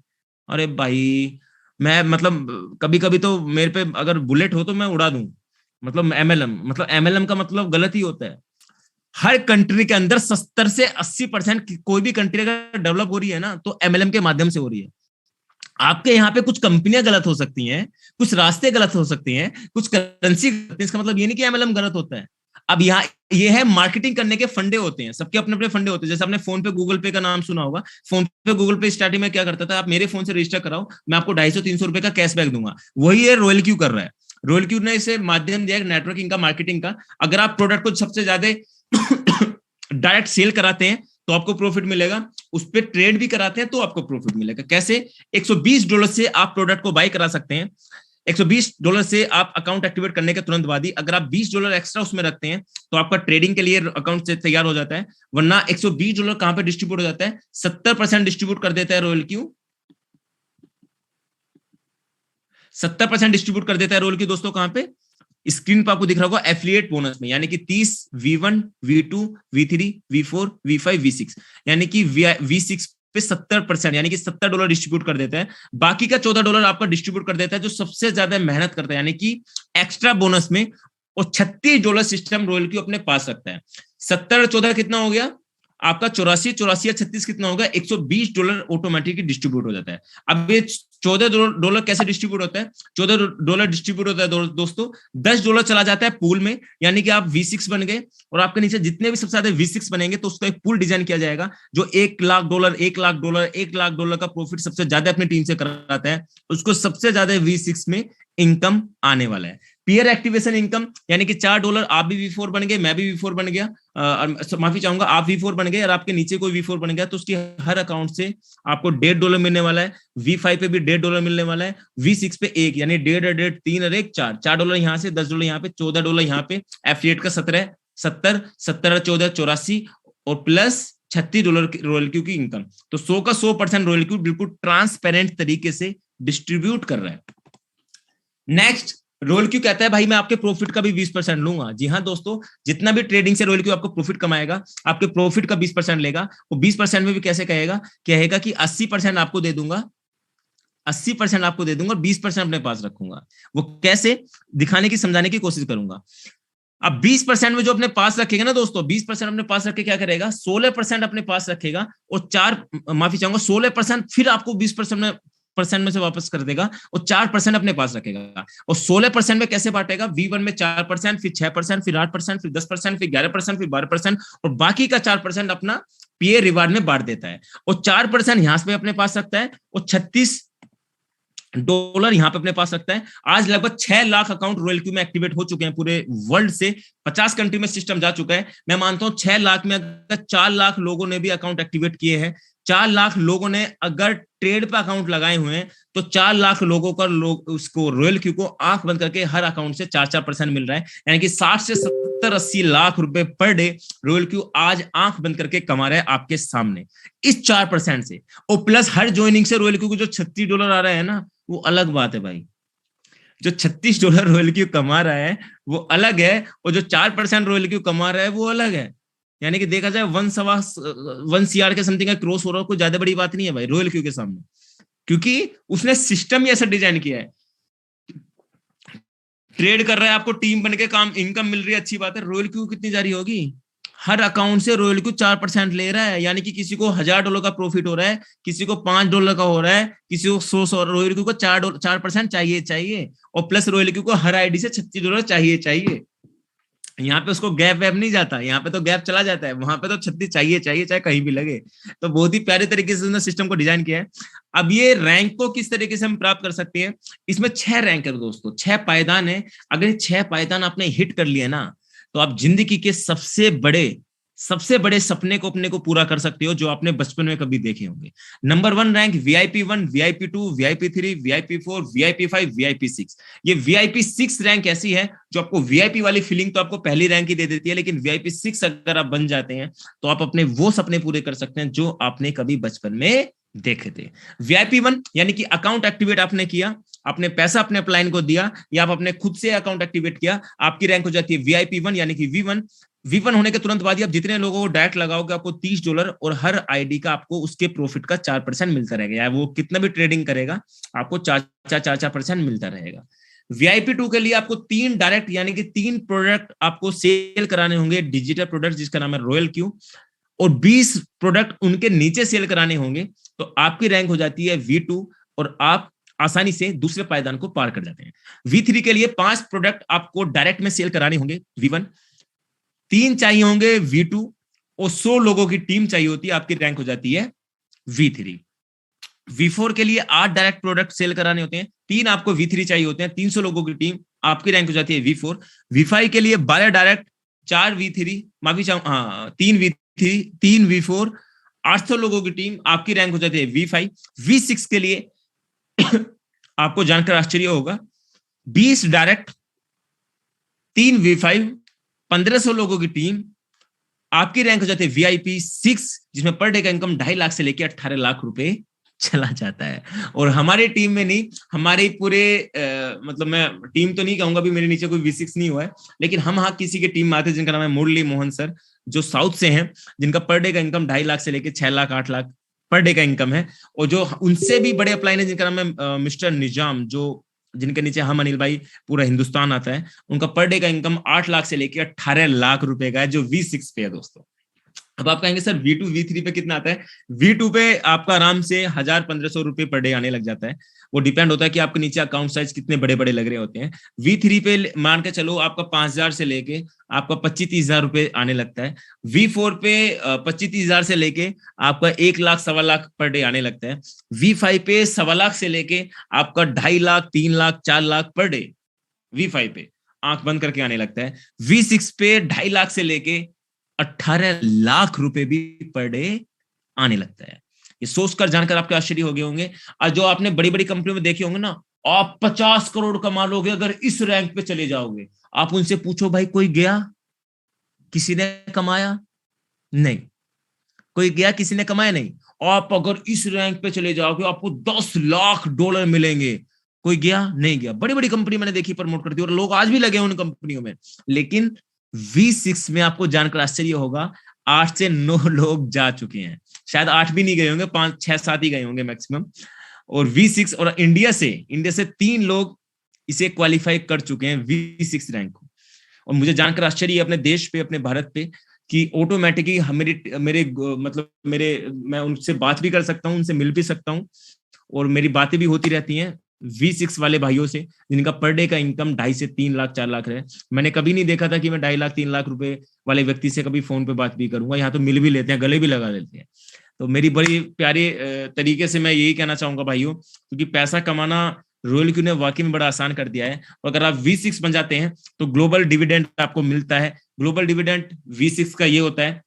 अरे भाई, मैं मतलब कभी कभी तो मेरे पे अगर बुलेट हो तो मैं उड़ा दूं। मतलब एमएलएम का मतलब गलत ही होता है। हर कंट्री के अंदर 70 से 80% कोई भी कंट्री अगर डेवलप हो रही है ना, तो एमएलएम के माध्यम से हो रही है। आपके यहाँ पे कुछ कंपनियां गलत हो सकती हैं, कुछ रास्ते गलत हो सकते हैं, कुछ करेंसी, इसका मतलब ये नहीं कि एमएलएम गलत होता है। अब यहाँ ये है, मार्केटिंग करने के फंडे होते हैं, सबके अपने अपने फंडे होते हैं। जैसे आपने फोन पे गूगल पे का नाम सुना होगा। फोन पे गूगल पे स्टार्टिंग में क्या करता था, आप मेरे फोन से रजिस्टर कराओ, मैं आपको 250-300 रुपए का कैशबैक दूंगा। वही है रॉयल क्यू कर रहा है। रॉयल क्यू ने इसे माध्यम दिया नेटवर्किंग का, मार्केटिंग का। अगर आप प्रोडक्ट को सबसे ज्यादा डायरेक्ट सेल कराते हैं तो आपको प्रॉफिट मिलेगा, उस पर ट्रेड भी कराते हैं तो आपको प्रॉफिट मिलेगा। कैसे? $120 से आप प्रोडक्ट को बाय करा सकते हैं। $120 से आप अकाउंट एक्टिवेट करने के तुरंत बाद ही अगर आप $20 एक्स्ट्रा उसमें रखते हैं तो आपका ट्रेडिंग के लिए अकाउंट से तैयार हो जाता है। वरना $120 कहां पे डिस्ट्रीब्यूट हो जाता है? 70% डिस्ट्रीब्यूट कर देता है रॉयल क्यू। 70% डिस्ट्रीब्यूट कर देता है रॉयल क्यू दोस्तों, कहां पे? स्क्रीन पर आपको दिख रहा होगा एफिलिएट बोनस में, यानी कि 30 V1 V2 V3 V4 V5 V6, यानी कि V6 पे 70%, यानी कि $70 डिस्ट्रीब्यूट कर देता है। बाकी का $14 आपका डिस्ट्रीब्यूट कर देता है जो सबसे ज्यादा मेहनत करता है, यानी कि एक्स्ट्रा बोनस में। और $36 सिस्टम रॉयल क्यू अपने पास रखता है। 70 और 14 कितना हो गया आपका? 84 या 36 कितना होगा? $120 ऑटोमेटिकली डिस्ट्रीब्यूट हो जाता है। अब ये $14 कैसे डिस्ट्रीब्यूट होता है? $14 डिस्ट्रीब्यूट होता है दोस्तों, $10 चला जाता है पूल में, यानी कि आप V6 बन गए, और आपके नीचे जितने भी सबसे ज्यादा V6 बनेंगे तो उसका एक पूल डिजाइन किया जाएगा जो $1,00,000 $1,00,000 का प्रॉफिट सबसे ज्यादा अपनी टीम से कराता है। उसको सबसे ज्यादा V6 में इनकम आने वाला है। पीयर एक्टिवेशन इनकम, यानी कि $4 आप भी V4 बन गए, मैं भी V4 बन गया, माफी चाहूंगा, आप V4 बन गए और आपके नीचे कोई V4 बन गया, तो उसकी हर अकाउंट से आपको $1.5 मिलने वाला है। V5 पे भी $1.5 मिलने वाला है। V6 पे 1, यानी 1.5 3 और 1 4, $4 यहाँ से, $10 यहाँ पे, $14 यहाँ पे। एफिलिएट का 17 70 17 14 84 और प्लस $36 रॉयल क्यू की इनकम। तो 100 का 100% रॉयल क्यू बिल्कुल ट्रांसपेरेंट तरीके से डिस्ट्रीब्यूट कर रहा है। नेक्स्ट, रॉयल क्यू कहता है भाई मैं आपके प्रॉफिट का भी 20% लूंगा। जी हाँ दोस्तों, जितना भी ट्रेडिंग से रॉयल क्यू आपको प्रॉफिट कमाएगा, आपके प्रॉफिट का 20% लेगा। वो 20% में भी कैसे कहेगा कि 80% आपको दे दूंगा, 80% आपको दे दूंगा, 20% अपने पास रखूंगा। वो कैसे दिखाने की, समझाने की कोशिश करूंगा। अब 20% में जो अपने पास रखेगा ना दोस्तों, 20% अपने पास रख के क्या करेगा? 16% अपने पास रखेगा, और 16% फिर आपको 20% में से वापस कर देगा, और 4% अपने पास रखेगा। और 16% में कैसे बांटेगा? V1 में 4%, फिर 6%, फिर 8%, फिर 10%, फिर 11%, फिर 12%, और बाकी का 4% अपना पीए रिवार्ड में बांट देता है। और 4% यहां से अपने पास रखता है, और $36 यहां पे अपने पास रखता है। आज लगभग 6 लाख अकाउंट रॉयल क्यू में एक्टिवेट हो चुके हैं पूरे वर्ल्ड से। 50 कंट्री में सिस्टम जा चुका है। मैं मानता हूं 6 लाख में अगर 4 लाख लोगों ने भी अकाउंट एक्टिवेट किए हैं, 4 लाख लोगों ने अगर ट्रेड पे अकाउंट लगाए हुए हैं, तो 4 लाख लोगों का उसको रॉयल क्यू को आंख बंद करके हर अकाउंट से 4% मिल रहा है। यानी कि 60 से 70-80 लाख रुपए पर डे रॉयल क्यू आज आंख बंद करके कमा रहा है आपके सामने, इस 4% से। और प्लस हर ज्वाइनिंग से रॉयल क्यू को जो $36 आ रहा है ना, वो अलग बात है भाई। जो $36 रॉयल क्यू कमा रहा है वो अलग है, और जो 4% रॉयल क्यू कमा रहा है वो अलग है। यानी कि देखा जाए 1 CR के समथिंग का क्रॉस हो रहा है, कोई ज्यादा बड़ी बात नहीं है भाई रॉयल क्यू के सामने, क्योंकि उसने सिस्टम ही ऐसा डिजाइन किया है। ट्रेड कर रहा है, आपको टीम बन के काम, इनकम मिल रही है, अच्छी बात है। रॉयल क्यू कितनी जा रही होगी? हर अकाउंट से रॉयल क्यू 4% ले रहा है। यानी कि किसी को $1000 का प्रॉफिट हो रहा है, किसी को $5 का हो रहा है, किसी को 100 रॉयल क्यू को 4% चाहिए। और प्लस रॉयल क्यू को हर आईडी से $36 चाहिए। यहाँ पे उसको गैप वैप नहीं जाता, यहाँ पे तो गैप चला जाता है, वहां पे तो 36 चाहिए चाहिए चाहे कहीं भी लगे। तो बहुत ही प्यारे तरीके से उसने सिस्टम को डिजाइन किया है। अब ये रैंक को किस तरीके से हम प्राप्त कर सकते हैं, इसमें 6 रैंक है दोस्तों, 6 पायदान है। अगर ये 6 पायदान आपने हिट कर लिए ना, तो आप जिंदगी के सबसे बड़े सपने को अपने को पूरा कर सकते हो जो आपने बचपन में कभी देखे होंगे। Number 1 rank VIP 1, VIP 2, VIP 3, VIP 4, VIP 5, VIP 6। ये VIP 6 रैंक ऐसी है जो आपको VIP वाली फीलिंग तो आपको पहली रैंक ही दे देती है, लेकिन VIP 6 अगर आप बन जाते हैं तो आप अपने वो सपने पूरे कर सकते हैं जो आपने कभी बचपन में देखे थे। VIP 1 यानी कि अकाउंट एक्टिवेट आपने किया, आपने पैसा अपने अपलाइन को दिया या आप अपने खुद से अकाउंट एक्टिवेट किया, आपकी रैंक हो जाती है VIP 1 यानी कि V1 होने के तुरंत बाद ही आप जितने लोगों को डायरेक्ट लगाओगे आपको $30 और हर आईडी का आपको उसके प्रॉफिट का 4% मिलता रहेगा, या वो कितना भी ट्रेडिंग करेगा आपको 4% मिलता रहेगा। VIP 2 के लिए आपको 3 डायरेक्ट यानी कि 3 प्रोडक्ट आपको सेल कराने होंगे, डिजिटल प्रोडक्ट जिसका नाम है रॉयल क्यू, और 20 प्रोडक्ट उनके नीचे सेल कराने होंगे, तो आपकी रैंक हो जाती है V2 और आप आसानी से दूसरे पायदान को पार कर जाते हैं। V3 के लिए 5 प्रोडक्ट आपको डायरेक्ट में सेल कराने होंगे V1, 3 चाहिए होंगे V2 और 100 लोगों की टीम चाहिए होती है, आपकी रैंक हो जाती है V3। V4 के लिए 8 डायरेक्ट प्रोडक्ट सेल कराने होते हैं, 3 आपको V3 चाहिए होते हैं, 300 लोगों की टीम, आपकी रैंक हो जाती है V4। V5 के लिए 12 डायरेक्ट, 4 V3, माफी चाहूं, हाँ 3 V3, 3 V4, 800 लोगों की टीम, आपकी रैंक हो जाती है V5। V6 के लिए आपको जानकर आश्चर्य होगा, 20 डायरेक्ट, 3 V5, 1500 लोगों की टीम, आपकी रैंक हो जाती है VIP 6, जिसमें पर डे का इनकम 2.5 लाख से लेकर 18 लाख रुपए चला जाता है। और हमारी टीम में नहीं, हमारे पूरे मतलब मैं टीम तो नहीं कहूंगा, भी मेरे नीचे कोई V6 नहीं हुआ है, लेकिन हम हाँ किसी के टीम में आते हैं जिनका नाम है मुरली मोहन सर, जो साउथ से हैं, जिनका पर डे का इनकम 2.5 लाख से लेकर 6 लाख 8 लाख पर डे का इनकम है। और जो उनसे भी बड़े अपलाइन है जिनका नाम है मिस्टर निजाम, जो जिनके नीचे हम अनिल भाई पूरा हिंदुस्तान आता है, उनका पर डे का इनकम 8 लाख से लेकर 18 लाख रुपए का है, जो V6 पे है दोस्तों। अब आप कहेंगे सर V2 V3 पे कितना आता है, V2 पे आपका आराम से 1000-1500 रुपए पर डे आने लग जाता है। वो डिपेंड होता है कि आपके नीचे अकाउंट साइज कितने बड़े बड़े लग रहे होते हैं। V3 पे मान के चलो आपका 5000 से लेके आपका 25-30 हजार रुपए आने लगता है। V4 पे 25-30 हजार से लेके आपका 1 लाख 1.25 लाख पर डे आने लगता है। V5 पे 1.25 लाख से लेके आपका 2.5 lakh 3 lakh 4 lakh per day V5 पे आंख बंद करके आने लगता है। V6 पे 2.5 लाख से लेके 18 लाख रुपए भी पर डे आने लगता है। ये सोचकर जानकर आपके आश्चर्य हो गए होंगे। और जो आपने बड़ी बड़ी कंपनियों में देखे होंगे ना, आप 50 करोड़ कमा लोगे अगर इस रैंक पे चले जाओगे। आप उनसे पूछो भाई कोई गया, किसी ने कमाया नहीं, कोई गया किसी ने कमाया नहीं। आप अगर इस रैंक पे चले जाओगे आपको $10 लाख मिलेंगे, कोई गया नहीं गया। बड़ी बड़ी कंपनी मैंने देखी प्रमोट करती है, और लोग आज भी लगे उन कंपनियों में। लेकिन V6 में आपको जानकर आश्चर्य होगा 8 से 9 लोग जा चुके हैं, शायद 8 भी नहीं गए होंगे, 5 6 7 ही गए होंगे मैक्सिमम। और V6 और इंडिया से 3 लोग इसे क्वालिफाई कर चुके हैं V6 रैंक को। और मुझे जानकर आश्चर्य अपने देश पे, अपने भारत पे, कि ऑटोमेटिकली मैं उनसे बात भी कर सकता हूँ, उनसे मिल भी सकता हूँ, और मेरी बातें भी होती रहती हैं V6 वाले भाइयों से, जिनका पर डे का इनकम 2.5 से 3 लाख 4 लाख है। मैंने कभी नहीं देखा था कि मैं 2.5 लाख 3 लाख रुपए वाले व्यक्ति से कभी फोन पे बात भी करूंगा। यहाँ तो मिल भी लेते हैं, गले भी लगा लेते हैं। तो मेरी बड़ी प्यारी तरीके से मैं यही कहना चाहूंगा भाइयों, क्योंकि पैसा कमाना रॉयल क्यू ने वाकई में बड़ा आसान कर दिया है। और अगर आप V6 बन जाते हैं तो ग्लोबल डिविडेंड आपको मिलता है। ग्लोबल डिविडेंड V6 का ये होता है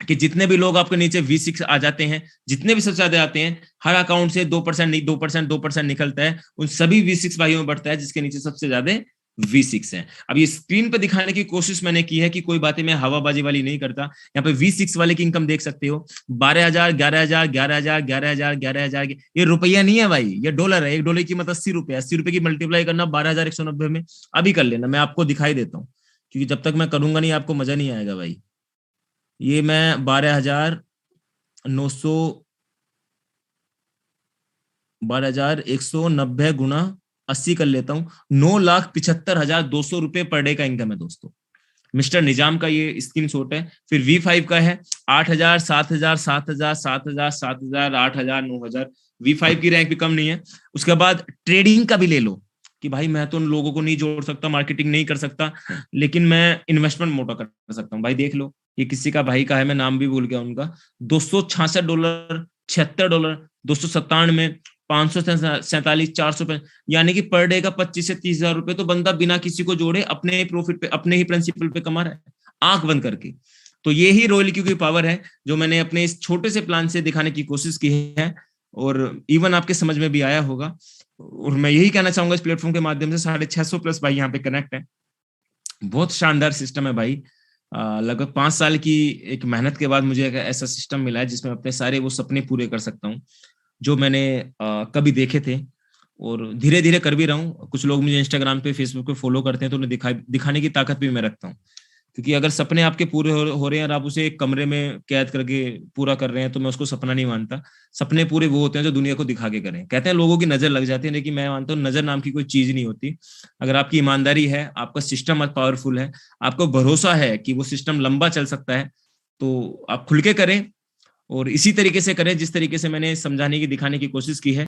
कि जितने भी लोग आपके नीचे V6 आ जाते हैं, जितने भी सबसे ज्यादा आते हैं, हर अकाउंट से 2% निकलता है, उन सभी V6 भाइयों में बढ़ता है जिसके नीचे सबसे ज्यादा V6 है। अब ये स्क्रीन पे दिखाने की कोशिश मैंने की है कि कोई बातें मैं हवाबाजी वाली नहीं करता। यहाँ पे V6 वाले की इनकम देख सकते हो, 12,000, 11,000, 11,000, 11,000, 11,000। ये रुपया नहीं है भाई, ये डॉलर है। 1 डॉलर की कीमत 80 रुपये, 80 रुपए की मल्टीप्लाई करना 12,190 में। अभी कर लेना, मैं आपको दिखाई देता हूँ, क्योंकि जब तक मैं करूंगा नहीं आपको मजा नहीं आएगा भाई। ये मैं 12,190 गुना 80 कर लेता हूँ, 9,75,200 रुपए पर डे का इनकम है दोस्तों। मिस्टर निजाम का ये स्क्रीन शॉट है। फिर V5 का है 8,000, 7,000, 7,000, 7,000, 7,000, 8,000, 9,000। V5 की रैंक भी कम नहीं है। उसके बाद ट्रेडिंग का भी ले लो, कि भाई मैं तो उन लोगों को नहीं जोड़ सकता, मार्केटिंग नहीं कर सकता, लेकिन मैं इन्वेस्टमेंट मोटा कर सकता हूँ। भाई देख लो, ये किसी का भाई का है, मैं नाम भी भूल गया उनका, $266, $76, 297, 547, 400, यानी कि पर डे का 25 से 30 हजार रुपए तो बंदा बिना किसी को जोड़े अपने ही प्रॉफिट पे, अपने ही प्रिंसिपल पे कमा रहा है, आंख बंद करके। तो ये ही रॉयल क्यू की पावर है, जो मैंने अपने इस छोटे से प्लान से दिखाने की कोशिश की है, और इवन आपके समझ में भी आया होगा। और मैं यही कहना चाहूंगा इस प्लेटफॉर्म के माध्यम से, 650 प्लस भाई यहाँ पे कनेक्ट है। बहुत शानदार सिस्टम है भाई। लगभग 5 साल की एक मेहनत के बाद मुझे एक ऐसा सिस्टम मिला है जिसमें अपने सारे वो सपने पूरे कर सकता हूँ जो मैंने कभी देखे थे, और धीरे धीरे कर भी रहा हूँ। कुछ लोग मुझे इंस्टाग्राम पे, फेसबुक पे फॉलो करते हैं, तो उन्हें दिखाने की ताकत भी मैं रखता हूँ। क्योंकि अगर सपने आपके पूरे हो रहे हैं और आप उसे एक कमरे में कैद करके पूरा कर रहे हैं, तो मैं उसको सपना नहीं मानता। सपने पूरे वो होते हैं जो दुनिया को दिखा के करें। कहते हैं लोगों की नजर लग जाती है, लेकिन मैं मानता हूँ नजर नाम की कोई चीज नहीं होती। अगर आपकी ईमानदारी है, आपका सिस्टम पावरफुल है, आपको भरोसा है कि वो सिस्टम लंबा चल सकता है, तो आप खुल के करें, और इसी तरीके से करें जिस तरीके से मैंने समझाने की, दिखाने की कोशिश की है।